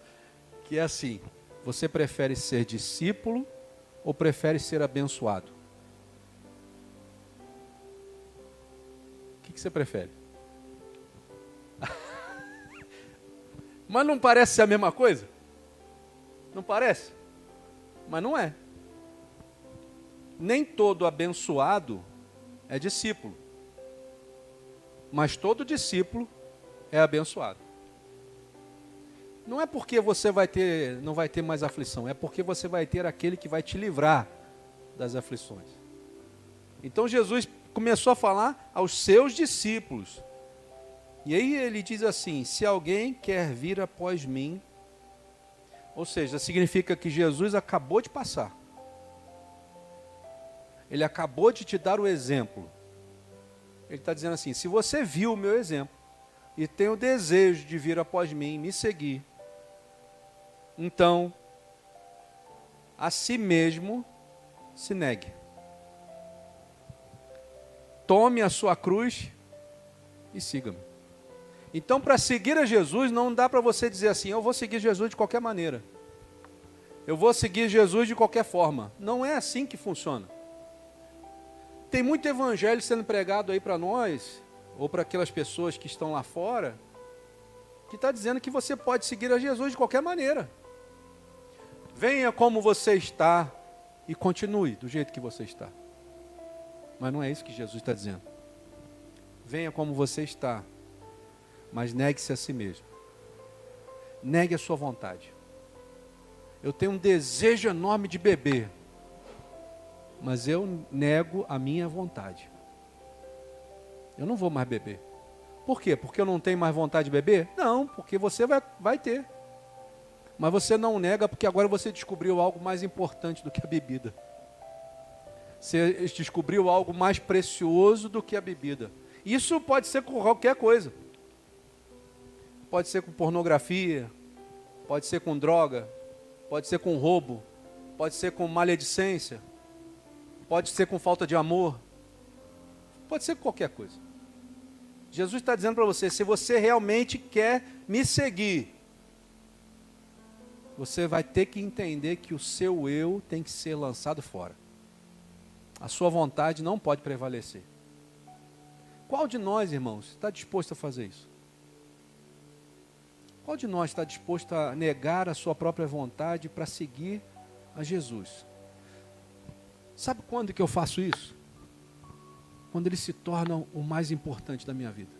que é assim, você prefere ser discípulo ou prefere ser abençoado? O que você prefere? Mas não parece ser a mesma coisa? Não parece? Mas não é. Nem todo abençoado é discípulo. Mas todo discípulo é abençoado. Não é porque você não vai ter mais aflição, é porque você vai ter aquele que vai te livrar das aflições. Então Jesus começou a falar aos seus discípulos. E aí ele diz assim, se alguém quer vir após mim, ou seja, significa que Jesus acabou de passar. Ele acabou de te dar o exemplo. Ele está dizendo assim, se você viu o meu exemplo, e tem o desejo de vir após mim, me seguir, então, a si mesmo se negue. Tome a sua cruz e siga-me. Então, para seguir a Jesus, não dá para você dizer assim, eu vou seguir Jesus de qualquer maneira. Eu vou seguir Jesus de qualquer forma. Não é assim que funciona. Tem muito evangelho sendo pregado aí para nós, ou para aquelas pessoas que estão lá fora, que está dizendo que você pode seguir a Jesus de qualquer maneira. Venha como você está e continue do jeito que você está. Mas não é isso que Jesus está dizendo. Venha como você está, mas negue-se a si mesmo. Negue a sua vontade. Eu tenho um desejo enorme de beber, mas eu nego a minha vontade. Eu não vou mais beber. Por quê? Porque eu não tenho mais vontade de beber? Não, porque você vai ter. Mas você não nega porque agora você descobriu algo mais importante do que a bebida. Você descobriu algo mais precioso do que a bebida. Isso pode ser com qualquer coisa. Pode ser com pornografia, pode ser com droga, pode ser com roubo, pode ser com maledicência, pode ser com falta de amor, pode ser com qualquer coisa. Jesus está dizendo para você, se você realmente quer me seguir, você vai ter que entender que o seu eu tem que ser lançado fora. A sua vontade não pode prevalecer. Qual de nós, irmãos, está disposto a fazer isso? Qual de nós está disposto a negar a sua própria vontade para seguir a Jesus? Sabe quando que eu faço isso? Quando ele se torna o mais importante da minha vida.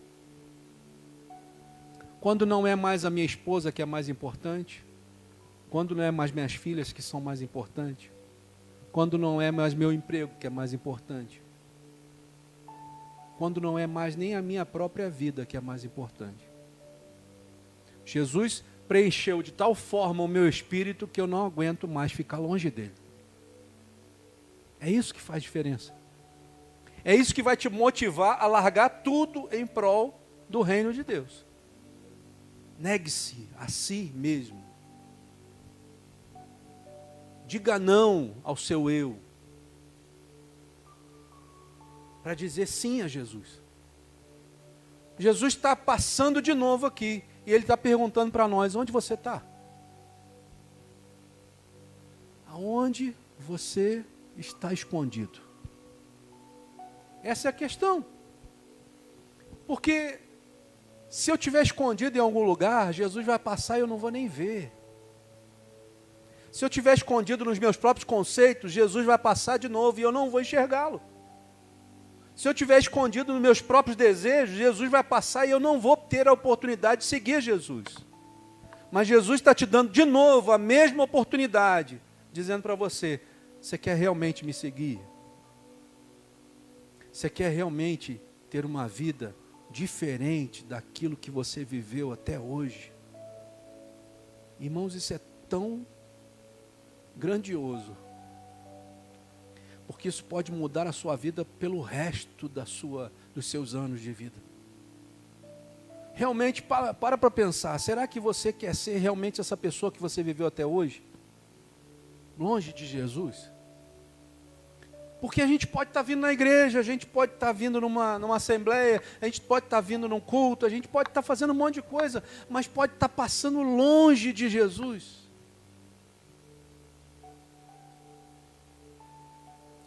Quando não é mais a minha esposa que é mais importante. Quando não é mais minhas filhas que são mais importantes. Quando não é mais meu emprego que é mais importante. Quando não é mais nem a minha própria vida que é mais importante. Jesus preencheu de tal forma o meu espírito que eu não aguento mais ficar longe dele. É isso que faz diferença. É isso que vai te motivar a largar tudo em prol do reino de Deus. Negue-se a si mesmo. Diga não ao seu eu. Para dizer sim a Jesus. Jesus está passando de novo aqui. E ele está perguntando para nós, onde você está? Aonde você está escondido? Essa é a questão. Porque se eu estiver escondido em algum lugar, Jesus vai passar e eu não vou nem ver. Se eu estiver escondido nos meus próprios conceitos, Jesus vai passar de novo e eu não vou enxergá-lo. Se eu estiver escondido nos meus próprios desejos, Jesus vai passar e eu não vou ter a oportunidade de seguir Jesus. Mas Jesus está te dando de novo a mesma oportunidade, dizendo para você, você quer realmente me seguir? Você quer realmente ter uma vida diferente daquilo que você viveu até hoje? Irmãos, isso é tão grandioso. Porque isso pode mudar a sua vida pelo resto dos seus anos de vida. Realmente, para pensar, será que você quer ser realmente essa pessoa que você viveu até hoje? Longe de Jesus? Porque a gente pode estar vindo na igreja, a gente pode estar vindo numa assembleia, a gente pode estar vindo num culto, a gente pode estar fazendo um monte de coisa, mas pode estar passando longe de Jesus.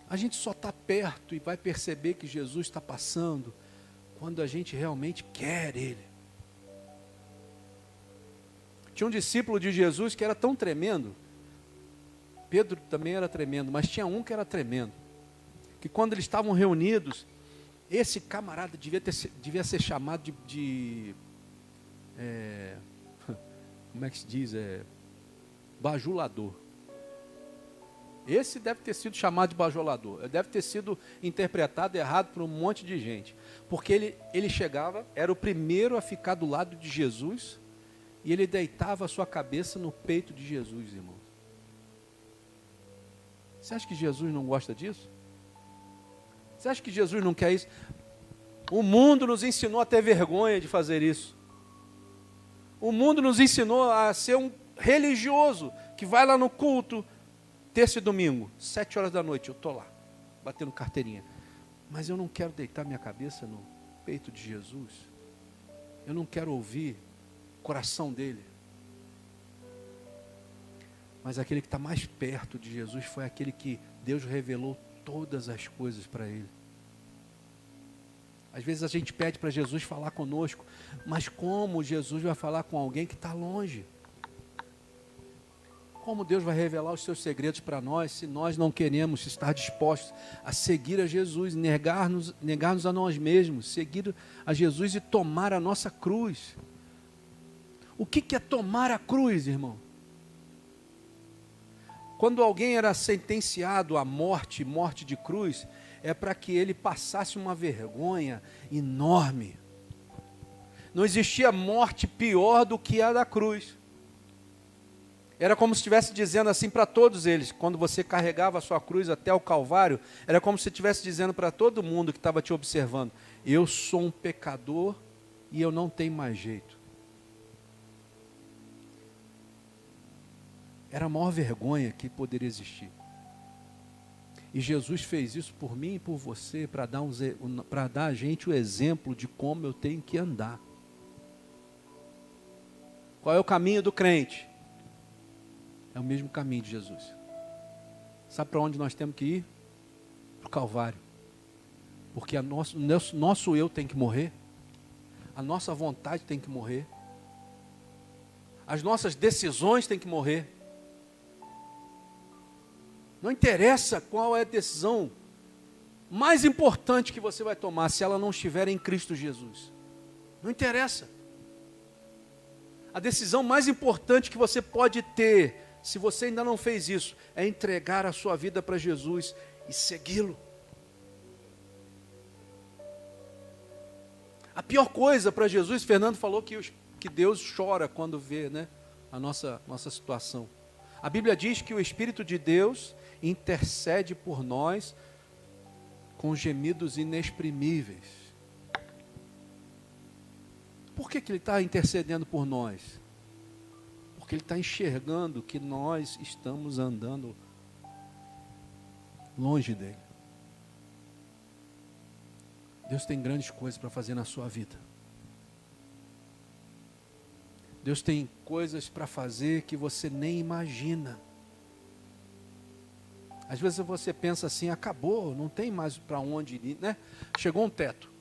A gente só está perto e vai perceber que Jesus está passando quando a gente realmente quer Ele. Tinha um discípulo de Jesus que era tão tremendo, Pedro também era tremendo, mas tinha um que era tremendo, que quando eles estavam reunidos, esse camarada devia ser chamado como é que se diz? Bajulador. Esse deve ter sido chamado de bajulador. Deve ter sido interpretado errado por um monte de gente. Porque ele chegava, era o primeiro a ficar do lado de Jesus, e ele deitava a sua cabeça no peito de Jesus, irmão. Você acha que Jesus não gosta disso? Você acha que Jesus não quer isso? O mundo nos ensinou a ter vergonha de fazer isso. O mundo nos ensinou a ser um religioso que vai lá no culto, terça e domingo, 7 horas da noite, eu estou lá, batendo carteirinha. Mas eu não quero deitar minha cabeça no peito de Jesus. Eu não quero ouvir o coração dele. Mas aquele que está mais perto de Jesus foi aquele que Deus revelou todas as coisas para ele. Às vezes a gente pede para Jesus falar conosco, mas como Jesus vai falar com alguém que está longe? Como Deus vai revelar os seus segredos para nós, se nós não queremos estar dispostos a seguir a Jesus, negar-nos a nós mesmos, seguir a Jesus e tomar a nossa cruz? O que é tomar a cruz, irmão? Quando alguém era sentenciado à morte, morte de cruz, é para que ele passasse uma vergonha enorme. Não existia morte pior do que a da cruz. Era como se estivesse dizendo assim para todos eles, quando você carregava a sua cruz até o Calvário, era como se estivesse dizendo para todo mundo que estava te observando, eu sou um pecador e eu não tenho mais jeito. Era a maior vergonha que poderia existir. E Jesus fez isso por mim e por você, para dar a gente o exemplo de como eu tenho que andar. Qual é o caminho do crente? É o mesmo caminho de Jesus. Sabe para onde nós temos que ir? Para o Calvário. Porque nosso eu tem que morrer. A nossa vontade tem que morrer. As nossas decisões têm que morrer. Não interessa qual é a decisão mais importante que você vai tomar, se ela não estiver em Cristo Jesus. Não interessa. A decisão mais importante que você pode ter, se você ainda não fez isso, é entregar a sua vida para Jesus e segui-lo. A pior coisa para Jesus, Fernando falou que Deus chora quando vê, né, a nossa situação. A Bíblia diz que o Espírito de Deus intercede por nós com gemidos inexprimíveis. Por que Ele está intercedendo por nós? Porque Ele está enxergando que nós estamos andando longe dEle. Deus tem grandes coisas para fazer na sua vida. Deus tem coisas para fazer que você nem imagina. Às vezes você pensa assim, acabou, não tem mais para onde ir, né? Chegou um teto.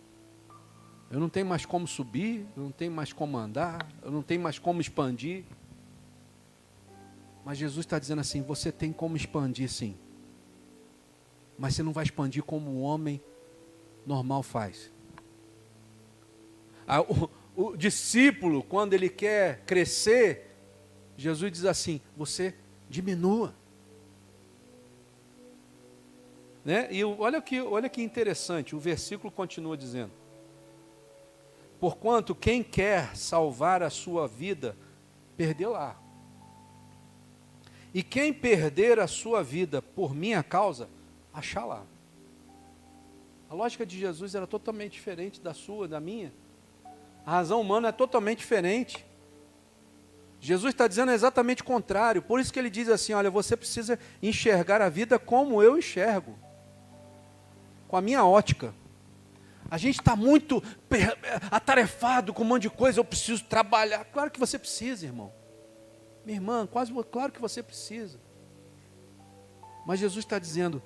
Eu não tenho mais como subir, eu não tenho mais como andar, eu não tenho mais como expandir. Mas Jesus está dizendo assim, você tem como expandir sim. Mas você não vai expandir como um homem normal faz. O discípulo, quando ele quer crescer, Jesus diz assim, você diminua. Né? E olha que interessante, o versículo continua dizendo, porquanto quem quer salvar a sua vida, perdê-la. E quem perder a sua vida por minha causa, achá-la. A lógica de Jesus era totalmente diferente da sua, da minha. A razão humana é totalmente diferente. Jesus está dizendo exatamente o contrário. Por isso que ele diz assim, olha, você precisa enxergar a vida como eu enxergo. Com a minha ótica. A gente está muito atarefado com um monte de coisa, eu preciso trabalhar. Claro que você precisa, irmão. Minha irmã, claro que você precisa. Mas Jesus está dizendo,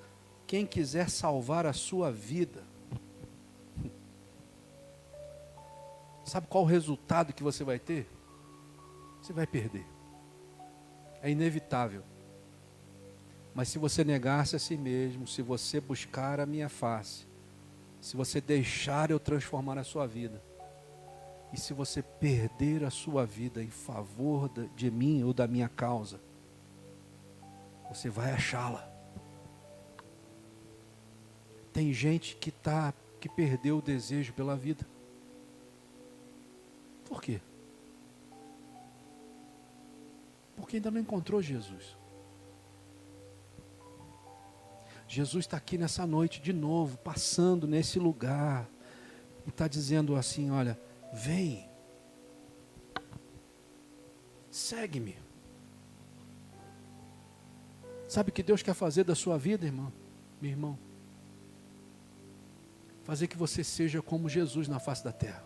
quem quiser salvar a sua vida, sabe qual o resultado que você vai ter? Você vai perder. É inevitável. Mas se você negar-se a si mesmo, se você buscar a minha face, se você deixar eu transformar a sua vida, e se você perder a sua vida em favor de mim ou da minha causa, você vai achá-la. Tem gente que perdeu o desejo pela vida. Por quê? Porque ainda não encontrou Jesus. Jesus está aqui nessa noite de novo, passando nesse lugar, E está dizendo assim, olha, vem, segue-me. Sabe o que Deus quer fazer da sua vida, irmão? Meu irmão? Fazer que você seja como Jesus na face da terra.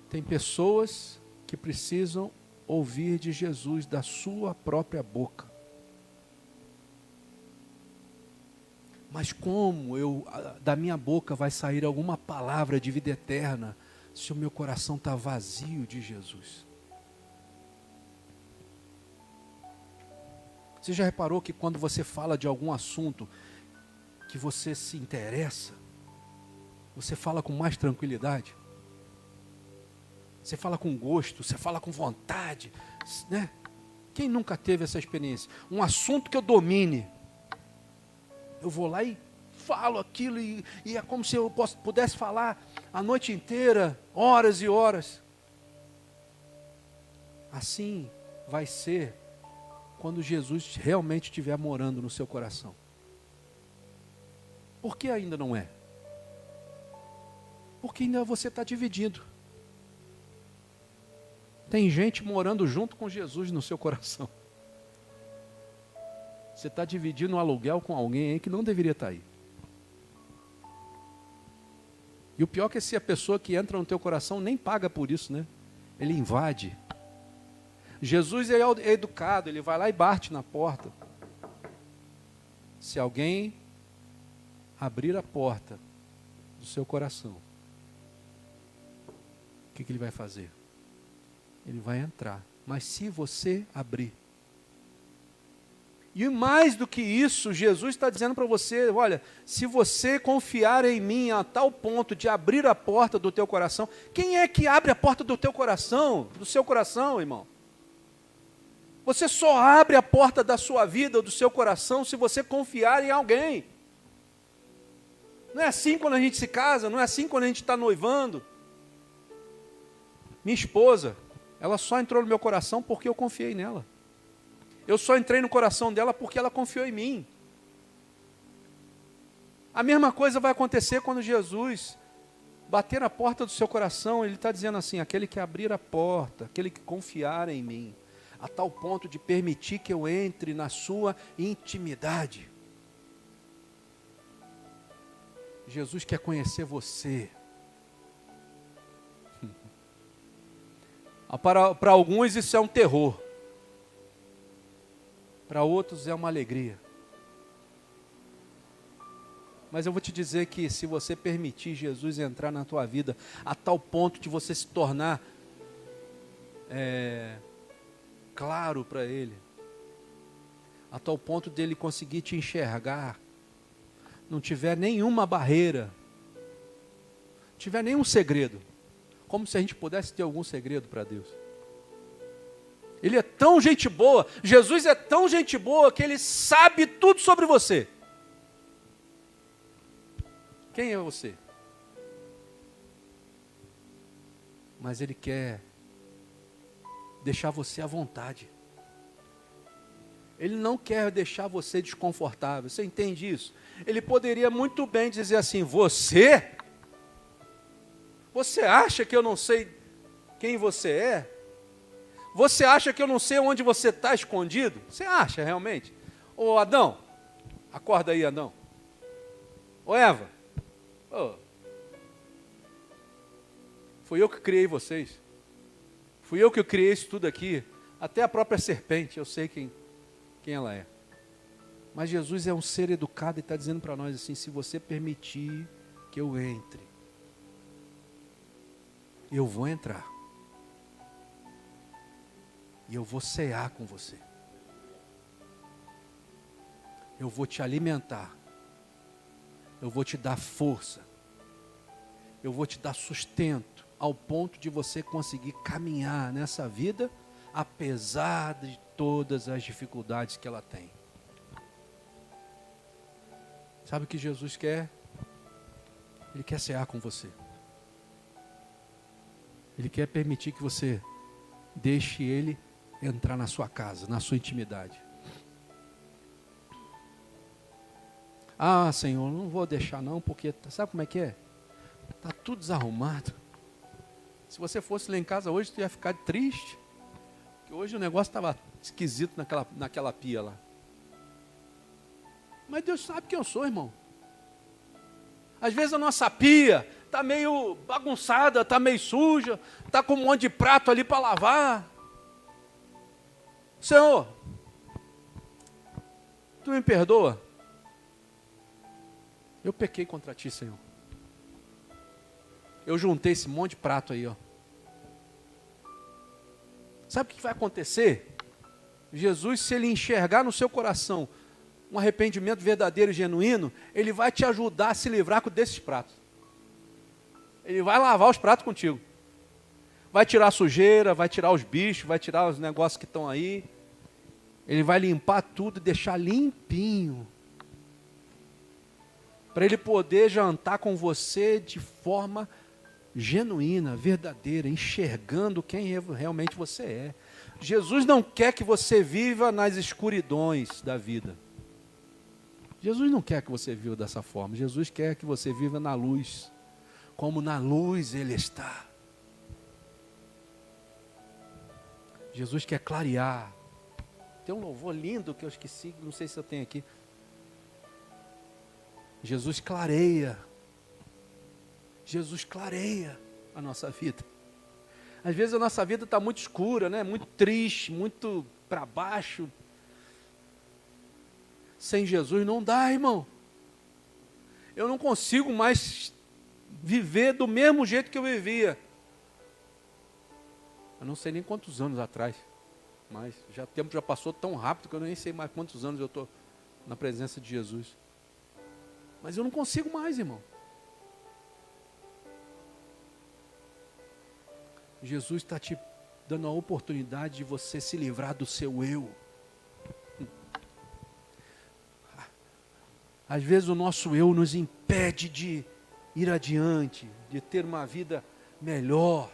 Tem pessoas que precisam ouvir de Jesus da sua própria boca. Mas como da minha boca vai sair alguma palavra de vida eterna se o meu coração está vazio de Jesus? Você já reparou que quando você fala de algum assunto que você se interessa, você fala com mais tranquilidade? Você fala com gosto, você fala com vontade, né? Quem nunca teve essa experiência? Um assunto que eu domine, eu vou lá e falo aquilo e é como se eu pudesse falar a noite inteira, horas e horas. Assim vai ser quando Jesus realmente estiver morando no seu coração. Por que ainda não é? Porque ainda você está dividido. Tem gente morando junto com Jesus no seu coração. Você está dividindo um aluguel com alguém aí que não deveria estar aí. E o pior é que se a pessoa que entra no teu coração nem paga por isso, né? Ele invade. Jesus é educado, ele vai lá e bate na porta. Se alguém abrir a porta do seu coração, o que ele vai fazer? Ele vai entrar. Mas se você abrir. E mais do que isso, Jesus está dizendo para você, olha, se você confiar em mim a tal ponto de abrir a porta do teu coração, quem é que abre a porta do teu coração, do seu coração, irmão? Você só abre a porta da sua vida, do seu coração, se você confiar em alguém. Não é assim quando a gente se casa, não é assim quando a gente está noivando. Minha esposa, ela só entrou no meu coração porque eu confiei nela. Eu só entrei no coração dela porque ela confiou em mim. A mesma coisa vai acontecer quando Jesus bater na porta do seu coração. Ele está dizendo assim, aquele que abrir a porta, aquele que confiar em mim, a tal ponto de permitir que eu entre na sua intimidade. Jesus quer conhecer você. Para alguns isso é um terror. Para outros é uma alegria. Mas eu vou te dizer que se você permitir Jesus entrar na tua vida a tal ponto de você se tornar claro para Ele, a tal ponto dele conseguir te enxergar, não tiver nenhuma barreira, não tiver nenhum segredo, como se a gente pudesse ter algum segredo para Deus. Ele é tão gente boa, Jesus é tão gente boa que Ele sabe tudo sobre você. Quem é você? Mas Ele quer deixar você à vontade. Ele não quer deixar você desconfortável. Você entende isso? Ele poderia muito bem dizer assim, você acha que eu não sei quem você é? Você acha que eu não sei onde você está escondido? Você acha realmente? Ô Adão, acorda aí, Adão. Ô Eva, fui eu que criei vocês. Fui eu que criei isso tudo aqui. Até a própria serpente, eu sei quem ela é. Mas Jesus é um ser educado e está dizendo para nós assim, se você permitir que eu entre, eu vou entrar. E eu vou cear com você. Eu vou te alimentar. Eu vou te dar força. Eu vou te dar sustento, ao ponto de você conseguir caminhar nessa vida, apesar de todas as dificuldades que ela tem. Sabe o que Jesus quer? Ele quer cear com você. Ele quer permitir que você deixe Ele entrar na sua casa, na sua intimidade. Ah, Senhor, não vou deixar não, porque sabe como é que é? Está tudo desarrumado. Se você fosse lá em casa hoje, tu ia ficar triste. Porque hoje o negócio estava esquisito naquela pia lá. Mas Deus sabe quem eu sou, irmão. Às vezes a nossa pia está meio bagunçada, está meio suja, está com um monte de prato ali para lavar. Senhor, tu me perdoa? Eu pequei contra ti, Senhor. Eu juntei esse monte de prato aí, ó. Sabe o que vai acontecer? Jesus, se ele enxergar no seu coração um arrependimento verdadeiro e genuíno, ele vai te ajudar a se livrar desses pratos. Ele vai lavar os pratos contigo. Vai tirar a sujeira, vai tirar os bichos, vai tirar os negócios que estão aí. Ele vai limpar tudo e deixar limpinho. Para ele poder jantar com você de forma genuína, verdadeira, enxergando quem realmente você é. Jesus não quer que você viva nas escuridões da vida. Jesus não quer que você viva dessa forma. Jesus quer que você viva na luz, como na luz Ele está. Jesus quer clarear. Tem um louvor lindo que eu esqueci, não sei se eu tenho aqui. Jesus clareia. Jesus clareia a nossa vida. Às vezes a nossa vida está muito escura, né? Muito triste, muito para baixo. Sem Jesus não dá, irmão. Eu não consigo mais viver do mesmo jeito que eu vivia. Eu não sei nem quantos anos atrás. Mas o tempo já passou tão rápido que eu nem sei mais quantos anos eu estou na presença de Jesus. Mas eu não consigo mais, irmão. Jesus está te dando a oportunidade de você se livrar do seu eu. Às vezes o nosso eu nos impede de ir adiante, de ter uma vida melhor.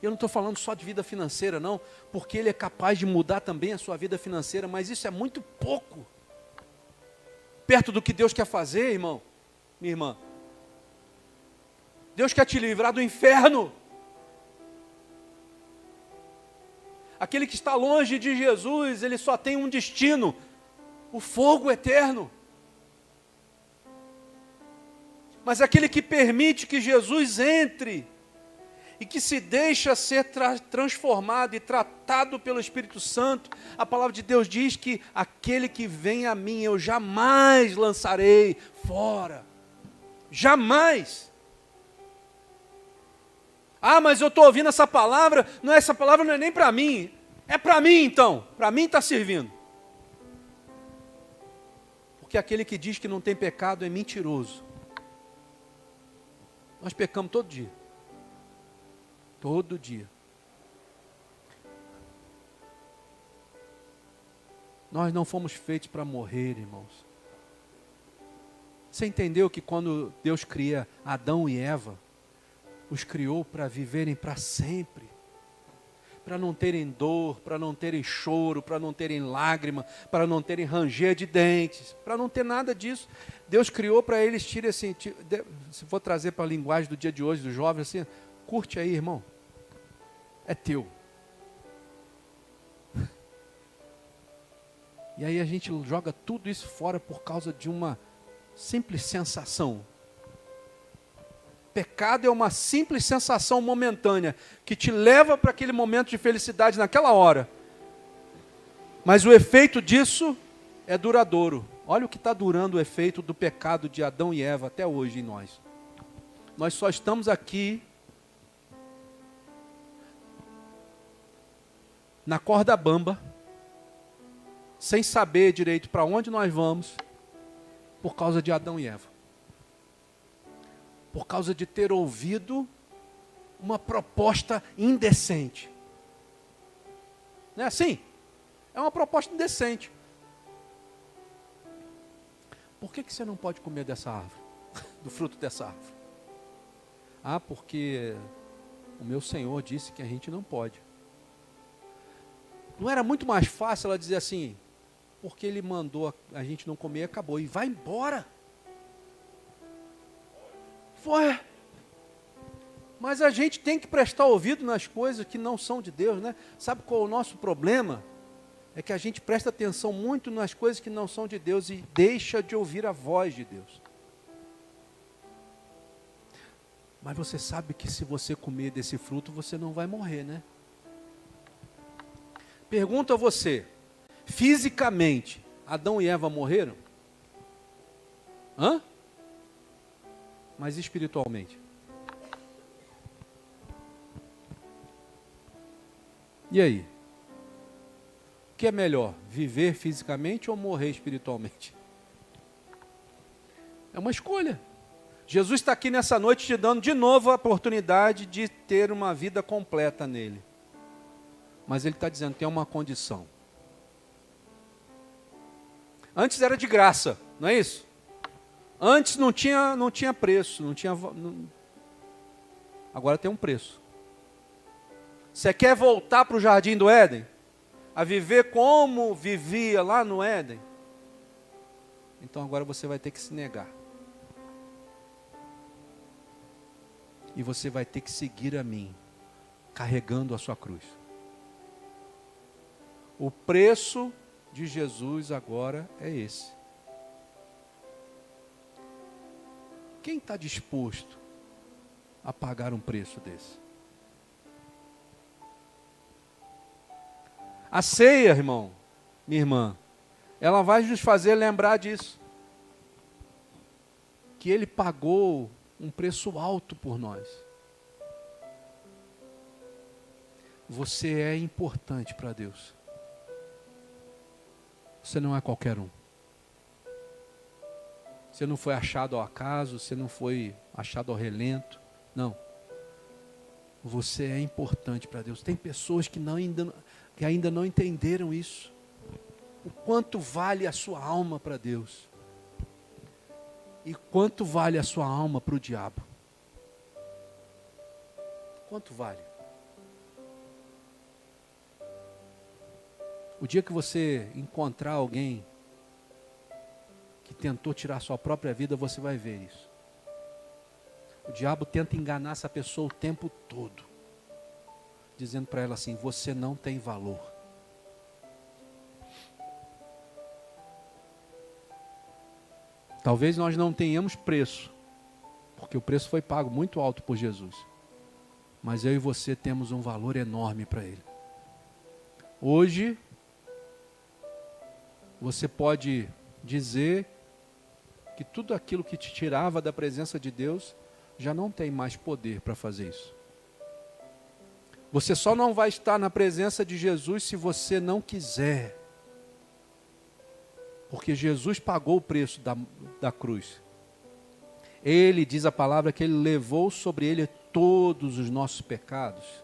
Eu não estou falando só de vida financeira, não, porque Ele é capaz de mudar também a sua vida financeira, mas isso é muito pouco. Perto do que Deus quer fazer, irmão, minha irmã. Deus quer te livrar do inferno. Aquele que está longe de Jesus, ele só tem um destino: o fogo eterno. Mas aquele que permite que Jesus entre e que se deixa ser transformado e tratado pelo Espírito Santo, a palavra de Deus diz que aquele que vem a mim eu jamais lançarei fora. Jamais. Ah, mas eu estou ouvindo essa palavra, essa palavra não é nem para mim. É para mim então, para mim está servindo. Porque aquele que diz que não tem pecado é mentiroso. Nós pecamos todo dia. Todo dia. Nós não fomos feitos para morrer, irmãos. Você entendeu que quando Deus cria Adão e Eva, os criou para viverem para sempre, para não terem dor, para não terem choro, para não terem lágrima, para não terem ranger de dentes, para não ter nada disso. Deus criou para eles, tira assim, se for trazer para a linguagem do dia de hoje, dos jovens, assim, curte aí, irmão, é teu. E aí a gente joga tudo isso fora por causa de uma simples sensação. Pecado é uma simples sensação momentânea que te leva para aquele momento de felicidade naquela hora. Mas o efeito disso é duradouro. Olha o que está durando o efeito do pecado de Adão e Eva até hoje em nós. Nós só estamos aqui na corda bamba, sem saber direito para onde nós vamos, por causa de Adão e Eva. Por causa de ter ouvido uma proposta indecente. Não é assim? É uma proposta indecente. Por que você não pode comer dessa árvore? Do fruto dessa árvore? Ah, porque o meu Senhor disse que a gente não pode. Não era muito mais fácil ela dizer assim, porque Ele mandou a gente não comer, acabou, e vai embora. Foi. Mas a gente tem que prestar ouvido nas coisas que não são de Deus, né? Sabe qual é o nosso problema? É que a gente presta atenção muito nas coisas que não são de Deus e deixa de ouvir a voz de Deus. Mas você sabe que se você comer desse fruto, você não vai morrer, né? Pergunto a você, fisicamente, Adão e Eva morreram? Hã? Mas espiritualmente? E aí? O que é melhor, viver fisicamente ou morrer espiritualmente? É uma escolha. Jesus está aqui nessa noite te dando de novo a oportunidade de ter uma vida completa nele. Mas ele está dizendo, tem uma condição. Antes era de graça, não é isso? Antes não tinha preço, agora tem um preço. Você quer voltar para o jardim do Éden? A viver como vivia lá no Éden? Então agora você vai ter que se negar. E você vai ter que seguir a mim, carregando a sua cruz. O preço de Jesus agora é esse. Quem está disposto a pagar um preço desse? A ceia, irmão, minha irmã, ela vai nos fazer lembrar disso. Que Ele pagou um preço alto por nós. Você é importante para Deus. Você não é qualquer um. Você não foi achado ao acaso, você não foi achado ao relento. Não. Você é importante para Deus. Tem pessoas que ainda não entenderam isso. O quanto vale a sua alma para Deus. E quanto vale a sua alma para o diabo? Quanto vale? O dia que você encontrar alguém que tentou tirar sua própria vida, você vai ver isso. O diabo tenta enganar essa pessoa o tempo todo, dizendo para ela assim, você não tem valor. Talvez nós não tenhamos preço, porque o preço foi pago muito alto por Jesus. Mas eu e você temos um valor enorme para Ele. Hoje, você pode dizer que tudo aquilo que te tirava da presença de Deus, já não tem mais poder para fazer isso. Você só não vai estar na presença de Jesus se você não quiser. Porque Jesus pagou o preço da cruz. Ele, diz a palavra, que Ele levou sobre Ele todos os nossos pecados.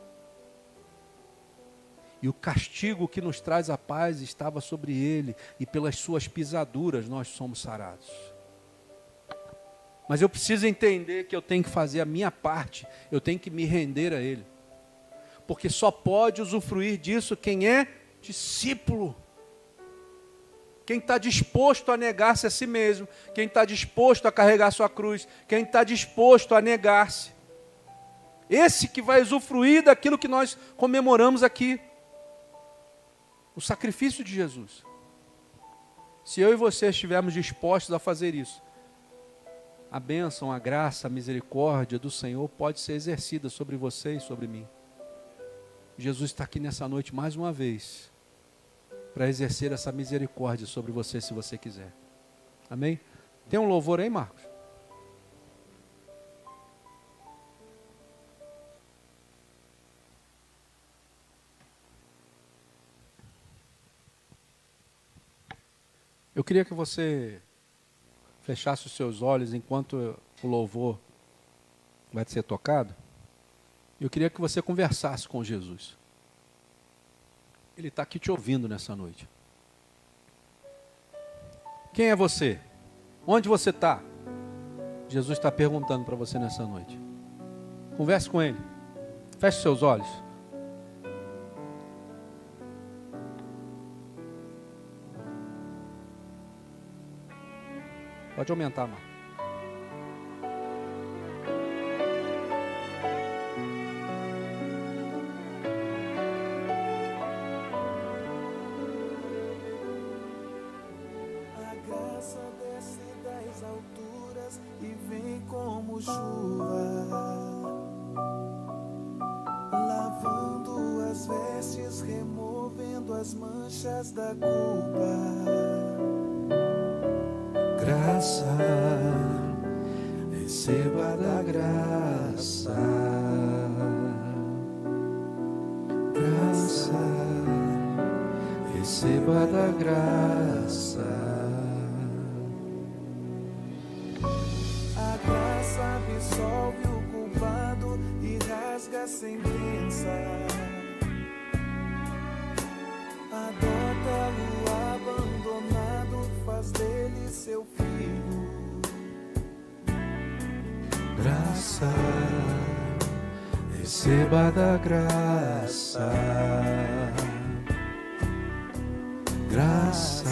E o castigo que nos traz a paz estava sobre Ele. E pelas suas pisaduras nós somos sarados. Mas eu preciso entender que eu tenho que fazer a minha parte. Eu tenho que me render a Ele. Porque só pode usufruir disso quem é discípulo. Quem está disposto a negar-se a si mesmo, quem está disposto a carregar sua cruz, quem está disposto a negar-se. Esse que vai usufruir daquilo que nós comemoramos aqui. O sacrifício de Jesus. Se eu e você estivermos dispostos a fazer isso, a bênção, a graça, a misericórdia do Senhor pode ser exercida sobre você e sobre mim. Jesus está aqui nessa noite mais uma vez, para exercer essa misericórdia sobre você, se você quiser. Amém? Tem um louvor aí, Marcos? Eu queria que você fechasse os seus olhos enquanto o louvor vai ser tocado. Eu queria que você conversasse com Jesus. Ele está aqui te ouvindo nessa noite. Quem é você? Onde você está? Jesus está perguntando para você nessa noite. Converse com Ele. Feche seus olhos. Pode aumentar, Marcos. lavando as manchas da culpa. Graça, receba da graça. Graça, receba da graça. A graça absolve o culpado e rasga a sentença. Adota-o abandonado, faz dele seu filho. Graça, receba da graça. Graça,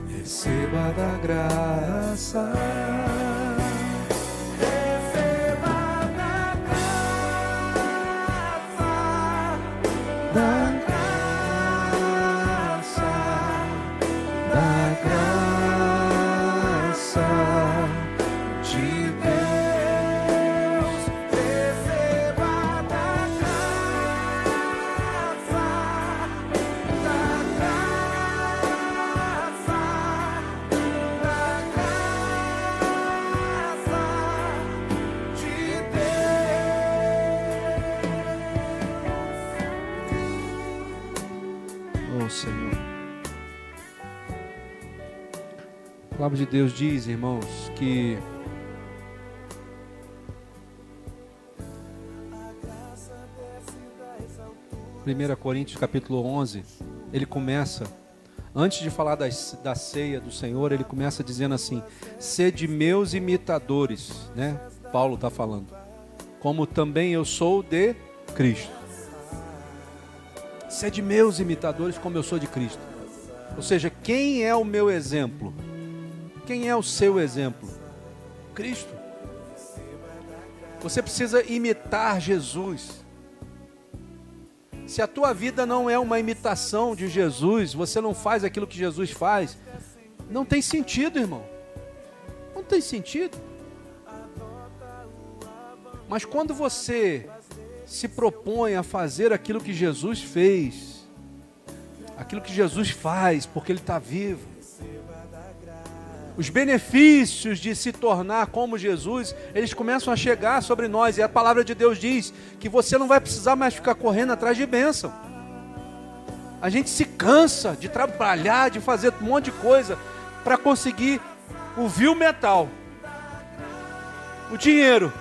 receba da graça. Receba da graça, Da graça, da graça de Deus. Receba da graça, da graça, da graça de Deus. Oh, Senhor. A palavra de Deus diz, irmãos, que A graça desce das alturas. 1 Coríntios capítulo 11, ele começa, antes de falar da ceia do Senhor, ele começa dizendo assim: sede meus imitadores, né? Paulo está falando, como também eu sou de Cristo. Sede meus imitadores como eu sou de Cristo. Ou seja, quem é o meu exemplo? Quem é o seu exemplo? Cristo. Você precisa imitar Jesus. Se a tua vida não é uma imitação de Jesus, você não faz aquilo que Jesus faz, não tem sentido, irmão. Não tem sentido. Mas quando você se propõe a fazer aquilo que Jesus fez, aquilo que Jesus faz, porque Ele está vivo, os benefícios de se tornar como Jesus, eles começam a chegar sobre nós. E a palavra de Deus diz que você não vai precisar mais ficar correndo atrás de bênção. A gente se cansa de trabalhar, de fazer um monte de coisa para conseguir o vil metal, o dinheiro.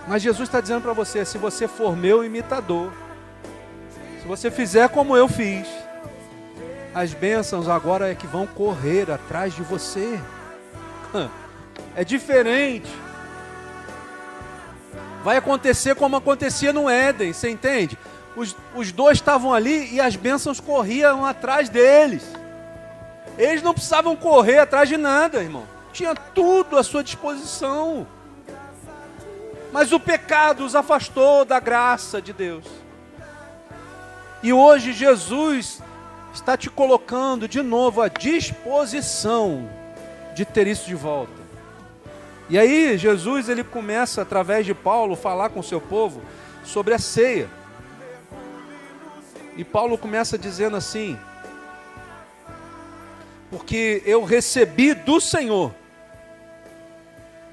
Mas Jesus está dizendo para você: se você for meu imitador, se você fizer como eu fiz, as bênçãos agora é que vão correr atrás de você. É diferente. Vai acontecer como acontecia no Éden, você entende? Os dois estavam ali e as bênçãos corriam atrás deles. Eles não precisavam correr atrás de nada, irmão. Tinha tudo à sua disposição. Mas o pecado os afastou da graça de Deus. E hoje Jesus está te colocando de novo à disposição de ter isso de volta. E aí Jesus, ele começa através de Paulo falar com o seu povo sobre a ceia. E Paulo começa dizendo assim: porque eu recebi do Senhor.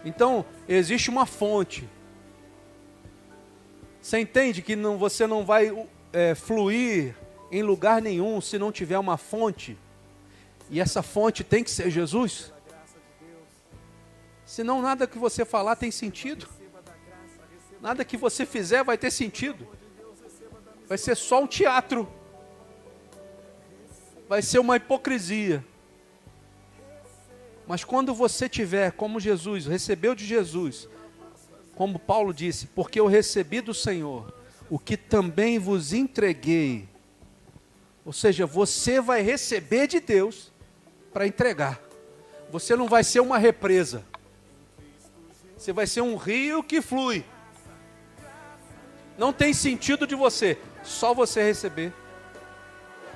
Então existe uma fonte. Você entende que você não vai fluir em lugar nenhum se não tiver uma fonte, e essa fonte tem que ser Jesus? Senão nada que você falar tem sentido, nada que você fizer vai ter sentido, vai ser só um teatro, vai ser uma hipocrisia. Mas quando você tiver como Jesus, recebeu de Jesus, como Paulo disse, porque eu recebi do Senhor o que também vos entreguei. Ou seja, você vai receber de Deus para entregar. Você não vai ser uma represa. Você vai ser um rio que flui. Não tem sentido de você, só você receber.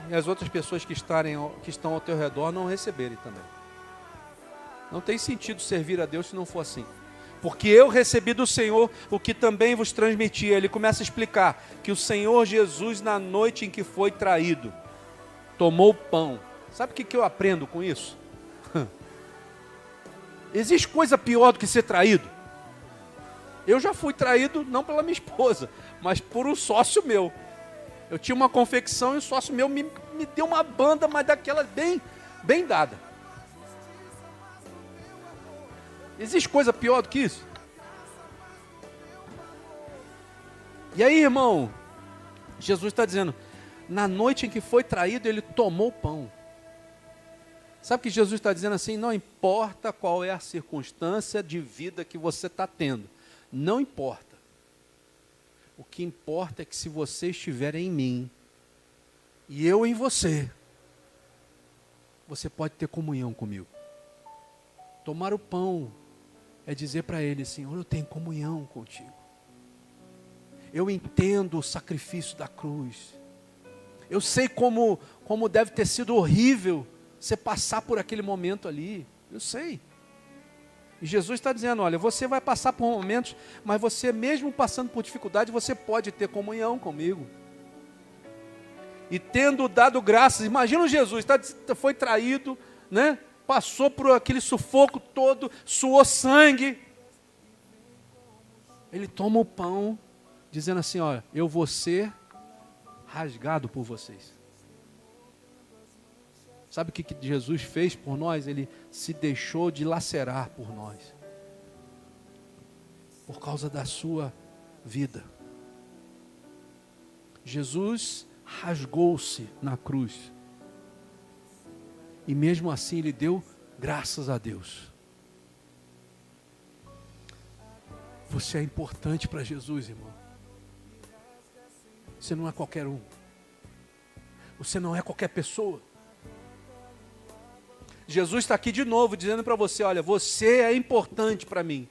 E as outras pessoas que estão ao teu redor não receberem também. Não tem sentido servir a Deus se não for assim. Porque eu recebi do Senhor o que também vos transmitia. Ele começa a explicar que o Senhor Jesus, na noite em que foi traído, tomou o pão. Sabe o que eu aprendo com isso? Existe coisa pior do que ser traído? Eu já fui traído, não pela minha esposa, mas por um sócio meu. Eu tinha uma confecção e o sócio meu me deu uma banda, mas daquela bem dada. Existe coisa pior do que isso? E aí, irmão, Jesus está dizendo, na noite em que foi traído, ele tomou o pão. Sabe que Jesus está dizendo assim, não importa qual é a circunstância de vida que você está tendo, não importa. O que importa é que se você estiver em mim, e eu em você, você pode ter comunhão comigo. Tomar o pão é dizer para ele, Senhor, eu tenho comunhão contigo. Eu entendo o sacrifício da cruz. Eu sei como deve ter sido horrível você passar por aquele momento ali. Eu sei. E Jesus está dizendo, olha, você vai passar por momentos, mas você mesmo passando por dificuldade, você pode ter comunhão comigo. E tendo dado graças, imagina Jesus, foi traído, né? Passou por aquele sufoco todo, suou sangue. Ele toma o pão, dizendo assim, olha, eu vou ser rasgado por vocês. Sabe o que Jesus fez por nós? Ele se deixou dilacerar por nós. Por causa da sua vida. Jesus rasgou-se na cruz. E mesmo assim ele deu graças a Deus. Você é importante para Jesus, irmão. Você não é qualquer um. Você não é qualquer pessoa. Jesus está aqui de novo dizendo para você, olha, você é importante para mim.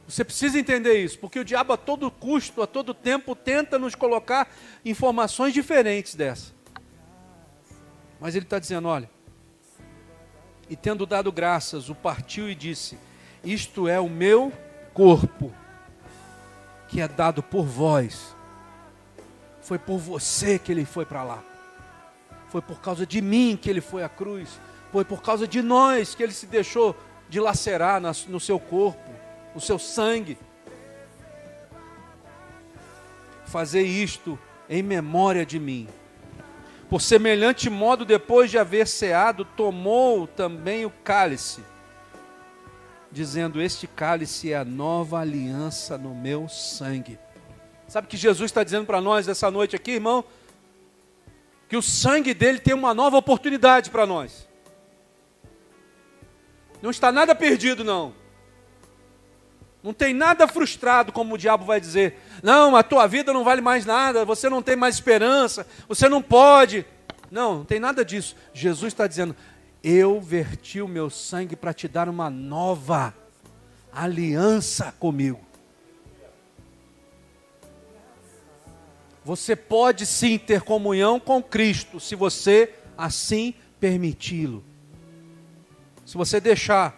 Você precisa entender isso, porque o diabo a todo custo, a todo tempo, tenta nos colocar informações diferentes dessa. Mas ele está dizendo, olha, e tendo dado graças, o partiu e disse, isto é o meu corpo, que é dado por vós. Foi por você que ele foi para lá. Foi por causa de mim que ele foi à cruz. Foi por causa de nós que ele se deixou dilacerar no seu corpo, no seu sangue. Fazer isto em memória de mim. Por semelhante modo, depois de haver ceado, tomou também o cálice, dizendo, este cálice é a nova aliança no meu sangue. Sabe o que Jesus está dizendo para nós essa noite aqui, irmão? Que o sangue dele tem uma nova oportunidade para nós. Não está nada perdido, não. Não tem nada frustrado, como o diabo vai dizer. Não, a tua vida não vale mais nada, você não tem mais esperança, você não pode. Não tem nada disso. Jesus está dizendo, eu verti o meu sangue para te dar uma nova aliança comigo. Você pode sim ter comunhão com Cristo, se você assim permiti-lo. Se você deixar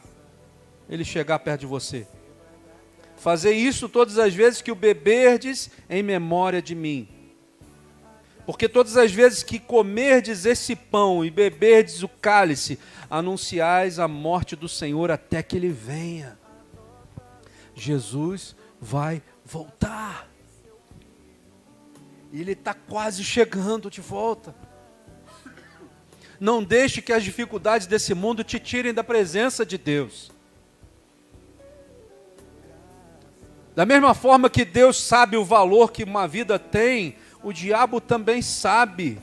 ele chegar perto de você. Fazer isso todas as vezes que o beberdes em memória de mim. Porque todas as vezes que comerdes esse pão e beberdes o cálice, anunciais a morte do Senhor até que ele venha. Jesus vai voltar. E ele está quase chegando de volta. Não deixe que as dificuldades desse mundo te tirem da presença de Deus. Da mesma forma que Deus sabe o valor que uma vida tem, o diabo também sabe.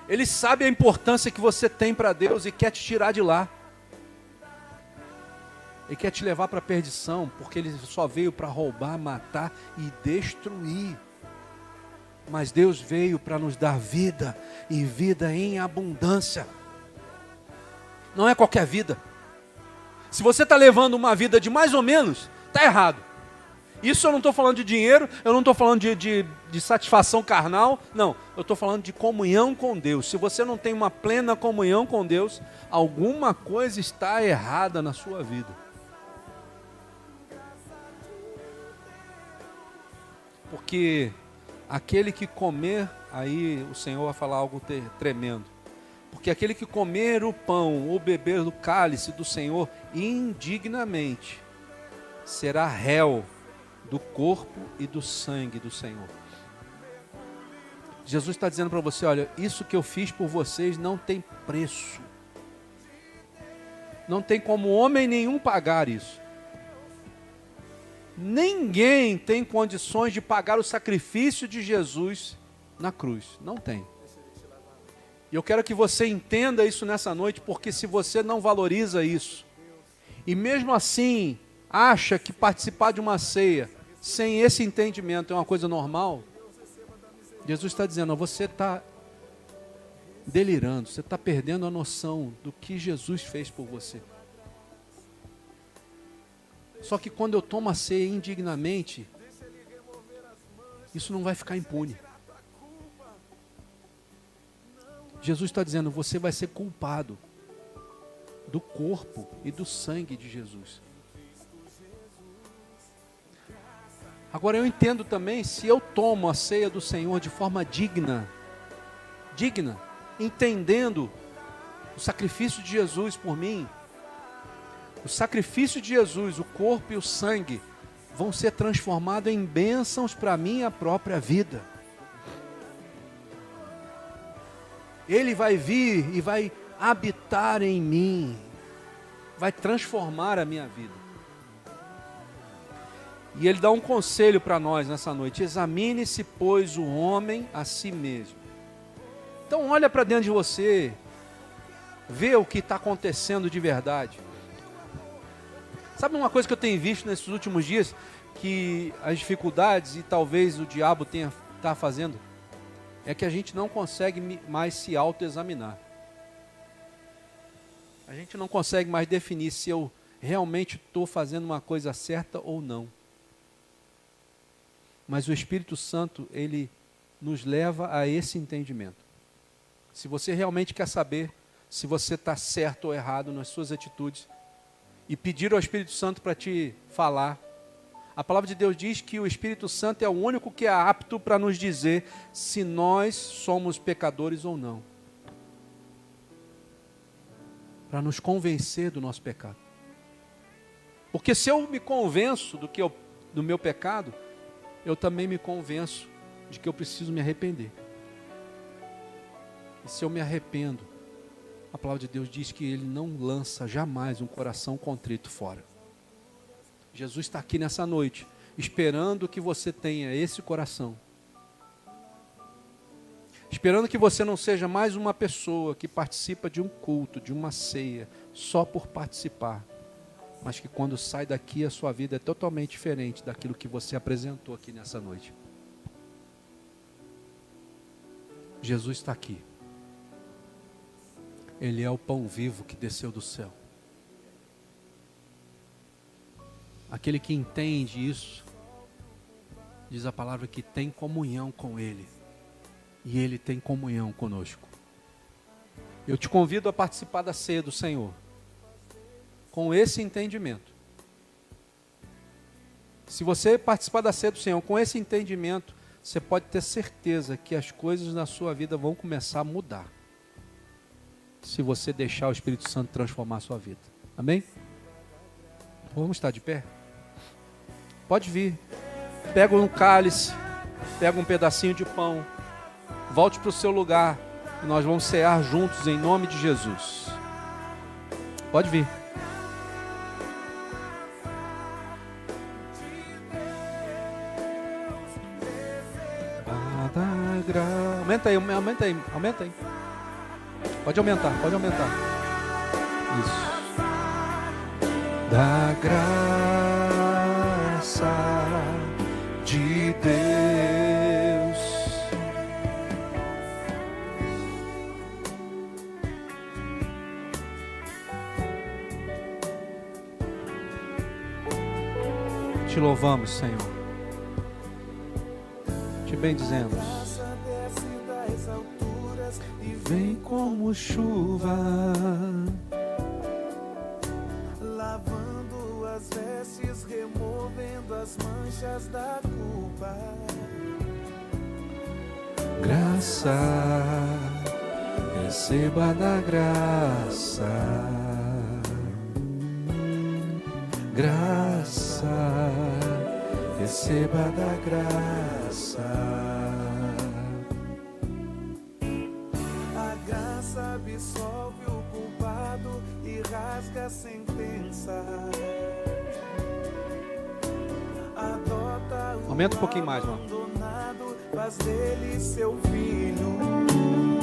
Ele sabe a importância que você tem para Deus e quer te tirar de lá. Ele quer te levar para a perdição, porque ele só veio para roubar, matar e destruir. Mas Deus veio para nos dar vida, e vida em abundância. Não é qualquer vida. Se você está levando uma vida de mais ou menos, está errado. Isso eu não estou falando de dinheiro, eu não estou falando de satisfação carnal, não. Eu estou falando de comunhão com Deus. Se você não tem uma plena comunhão com Deus, alguma coisa está errada na sua vida. Porque aquele que comer, aí o Senhor vai falar algo tremendo. Porque aquele que comer o pão ou beber do cálice do Senhor indignamente, será réu do corpo e do sangue do Senhor. Jesus está dizendo para você, olha, isso que eu fiz por vocês não tem preço. Não tem como homem nenhum pagar isso. Ninguém tem condições de pagar o sacrifício de Jesus na cruz. Não tem. E eu quero que você entenda isso nessa noite, porque se você não valoriza isso, e mesmo assim acha que participar de uma ceia sem esse entendimento é uma coisa normal, Jesus está dizendo, você está delirando, você está perdendo a noção do que Jesus fez por você. Só que quando eu tomo a ceia indignamente, isso não vai ficar impune. Jesus está dizendo, você vai ser culpado do corpo e do sangue de Jesus. Agora eu entendo também, se eu tomo a ceia do Senhor de forma digna, entendendo o sacrifício de Jesus por mim, o sacrifício de Jesus, o corpo e o sangue, vão ser transformados em bênçãos para a minha própria vida. Ele vai vir e vai habitar em mim, vai transformar a minha vida. E ele dá um conselho para nós nessa noite, examine-se, pois, o homem a si mesmo. Então olha para dentro de você, vê o que está acontecendo de verdade. Sabe uma coisa que eu tenho visto nesses últimos dias, que as dificuldades e talvez o diabo está fazendo, é que a gente não consegue mais se autoexaminar. A gente não consegue mais definir se eu realmente estou fazendo uma coisa certa ou não. Mas o Espírito Santo, ele nos leva a esse entendimento. Se você realmente quer saber se você está certo ou errado nas suas atitudes, e pedir ao Espírito Santo para te falar, a palavra de Deus diz que o Espírito Santo é o único que é apto para nos dizer se nós somos pecadores ou não. Para nos convencer do nosso pecado. Porque se eu me convenço do meu pecado, eu também me convenço de que eu preciso me arrepender. E se eu me arrependo, a palavra de Deus diz que Ele não lança jamais um coração contrito fora. Jesus está aqui nessa noite, esperando que você tenha esse coração. Esperando que você não seja mais uma pessoa que participa de um culto, de uma ceia, só por participar. Mas que quando sai daqui a sua vida é totalmente diferente daquilo que você apresentou aqui nessa noite. Jesus está aqui. Ele é o pão vivo que desceu do céu. Aquele que entende isso, diz a palavra que tem comunhão com Ele. E Ele tem comunhão conosco. Eu te convido a participar da ceia do Senhor. Com esse entendimento. Se você participar da ceia do Senhor com esse entendimento, você pode ter certeza que as coisas na sua vida vão começar a mudar. Se você deixar o Espírito Santo transformar a sua vida. Amém? Vamos estar de pé? Pode vir. Pega um cálice, pega um pedacinho de pão, volte para o seu lugar e nós vamos cear juntos em nome de Jesus. Pode vir. Aumenta aí, aumenta aí, aumenta aí. Pode aumentar, pode aumentar. Isso. Da graça de Deus. Te louvamos, Senhor. Te bendizemos. Vem como chuva, lavando as vestes, removendo as manchas da culpa. graça, receba da graça, graça, receba da graça. A graça absolve o culpado e rasga a sentença. Adota o Aumenta um pouquinho mais, mano. abandonado, faz dele seu filho.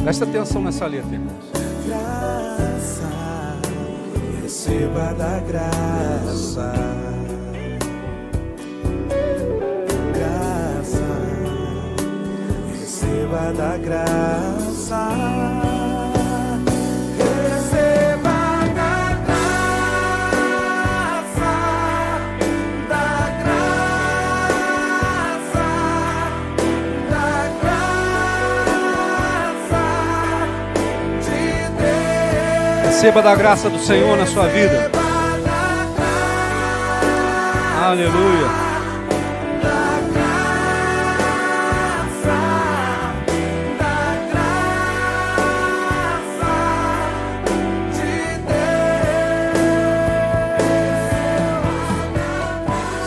Presta atenção nessa letra, irmãos. Graça, receba da graça. Graça, receba da graça. Receba da graça, da graça, da graça de Deus. Receba da graça do Senhor na sua vida. Aleluia.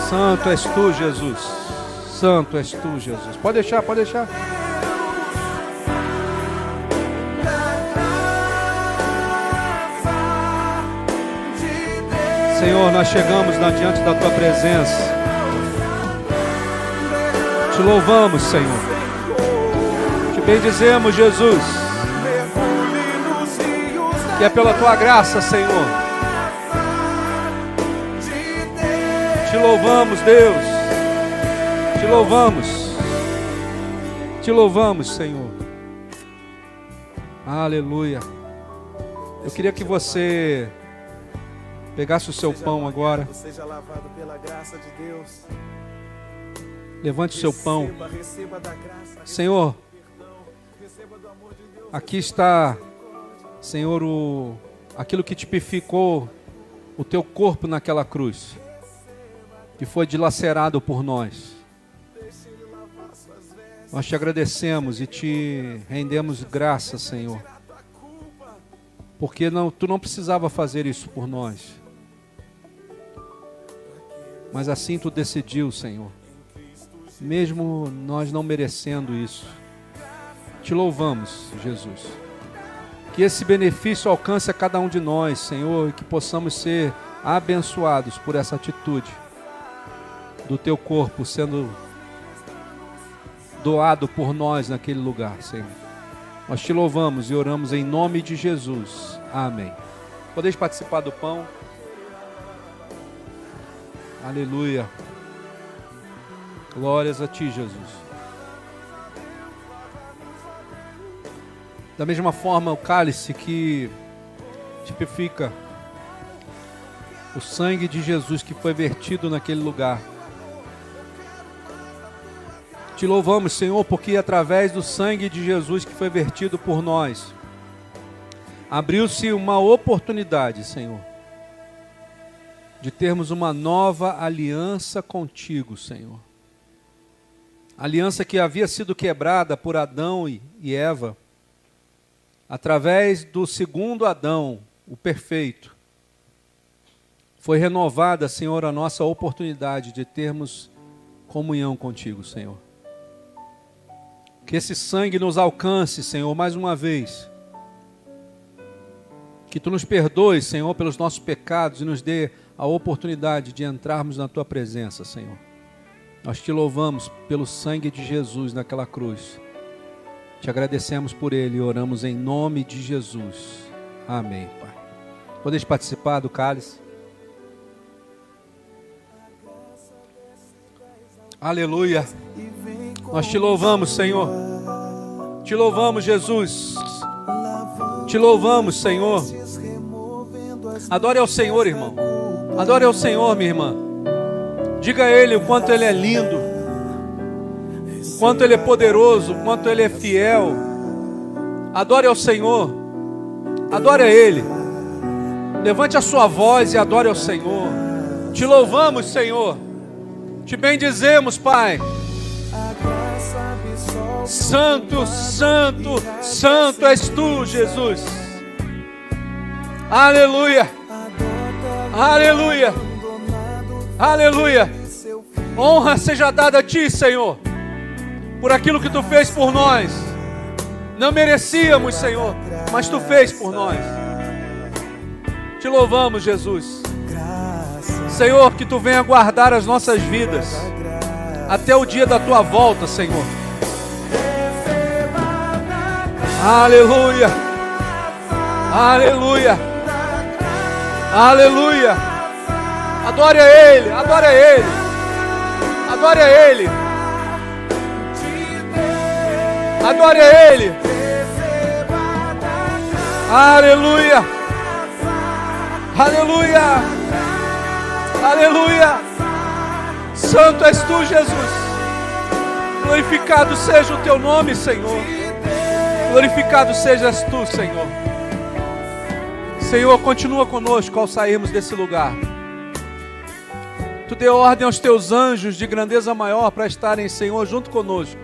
Santo és tu, Jesus. Santo és tu, Jesus. Pode deixar, pode deixar. Senhor, nós chegamos diante da tua presença. Te louvamos, Senhor. Te bendizemos, Jesus. Que é pela tua graça, Senhor. Te louvamos, Deus. Te louvamos. Te louvamos, Senhor. Aleluia. Eu queria que você pegasse o seu pão agora. Seja lavado pela graça de Deus. Levante o seu pão. Receba da graça, Senhor, receba do amor de Deus. aqui está, Senhor, aquilo que tipificou o teu corpo naquela cruz, que foi dilacerado por nós. Nós te agradecemos e te rendemos graça, Senhor, porque tu não precisava fazer isso por nós, mas assim tu decidiu, Senhor, mesmo nós não merecendo isso. Te louvamos, Jesus. Que esse benefício alcance a cada um de nós, Senhor, e que possamos ser abençoados por essa atitude do teu corpo sendo doado por nós naquele lugar, Senhor. Nós te louvamos e oramos em nome de Jesus. Amém. Podeis participar do pão. Aleluia. Glórias a ti, Jesus. Da mesma forma, o cálice que tipifica o sangue de Jesus que foi vertido naquele lugar. Te louvamos, Senhor, porque através do sangue de Jesus que foi vertido por nós, abriu-se uma oportunidade, Senhor, de termos uma nova aliança contigo, Senhor. Aliança que havia sido quebrada por Adão e Eva, através do segundo Adão, o perfeito. Foi renovada, Senhor, a nossa oportunidade de termos comunhão contigo, Senhor. Que esse sangue nos alcance, Senhor, mais uma vez. Que tu nos perdoes, Senhor, pelos nossos pecados e nos dê a oportunidade de entrarmos na tua presença, Senhor. Nós te louvamos pelo sangue de Jesus naquela cruz. Te agradecemos por ele e oramos em nome de Jesus. Amém, Pai. Podeis participar do cálice? Aleluia. Nós te louvamos, Senhor. Te louvamos, Jesus. Te louvamos, Senhor. Adore ao Senhor, irmão. Adore ao Senhor, minha irmã. Diga a Ele o quanto Ele é lindo, o quanto Ele é poderoso, o quanto Ele é fiel. Adore ao Senhor, adore a Ele. Levante a sua voz e adore ao Senhor. Te louvamos, Senhor. Te bendizemos, Pai. Santo, santo, santo és Tu, Jesus. Aleluia. Aleluia. Aleluia. Honra seja dada a Ti, Senhor, por aquilo que Tu fez por nós. Não merecíamos, Senhor, mas Tu fez por nós. Te louvamos, Jesus. Senhor, que Tu venha guardar as nossas vidas até o dia da Tua volta, Senhor. Aleluia. Aleluia. Aleluia. Adore a Ele, adore a Ele. Adore a Ele. Adore a Ele. Aleluia. Aleluia. Aleluia. Santo és Tu, Jesus. Glorificado seja o Teu nome, Senhor. Glorificado sejas Tu, Senhor. Senhor, continua conosco ao sairmos desse lugar. Tu dê ordem aos Teus anjos de grandeza maior para estarem, Senhor, junto conosco.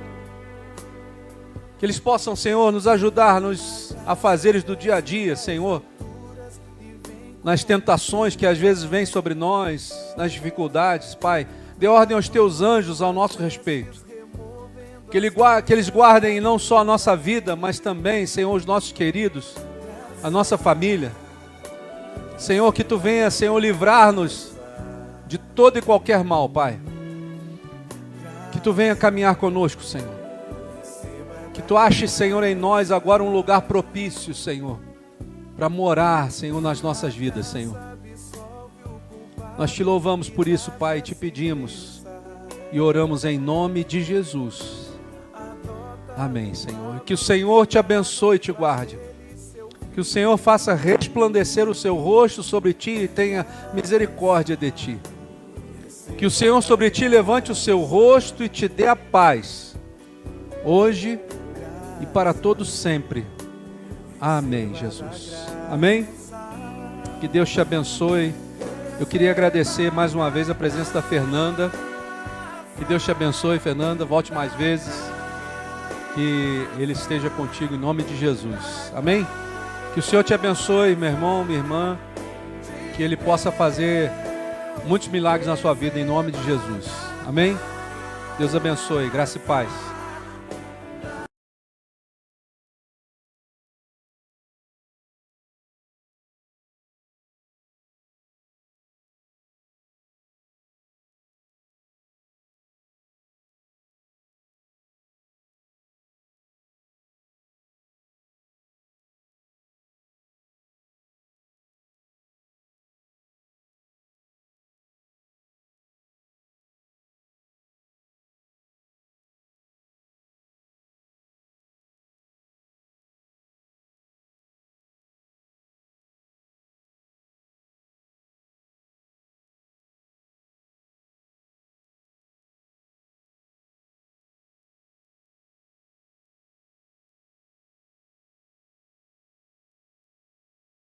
Que eles possam, Senhor, nos ajudar nos afazeres do dia a dia, Senhor. Nas tentações que às vezes vêm sobre nós, nas dificuldades, Pai. Dê ordem aos Teus anjos ao nosso respeito. Que eles guardem não só a nossa vida, mas também, Senhor, os nossos queridos, a nossa família. Senhor, que Tu venha, Senhor, livrar-nos de todo e qualquer mal, Pai. Que Tu venha caminhar conosco, Senhor. Que Tu aches, Senhor, em nós agora um lugar propício, Senhor, para morar, Senhor, nas nossas vidas, Senhor. Nós Te louvamos por isso, Pai, e Te pedimos e oramos em nome de Jesus. Amém, Senhor. Que o Senhor Te abençoe e Te guarde. Que o Senhor faça resplandecer o Seu rosto sobre Ti e tenha misericórdia de Ti. Que o Senhor sobre Ti levante o Seu rosto e Te dê a paz, hoje e para todos sempre. Amém, Jesus. Amém? Que Deus Te abençoe. Eu queria agradecer mais uma vez a presença da Fernanda. Que Deus Te abençoe, Fernanda. Volte mais vezes. Que Ele esteja contigo em nome de Jesus. Amém? Que o Senhor te abençoe, meu irmão, minha irmã. Que Ele possa fazer muitos milagres na sua vida em nome de Jesus. Amém? Deus abençoe. Graça e paz.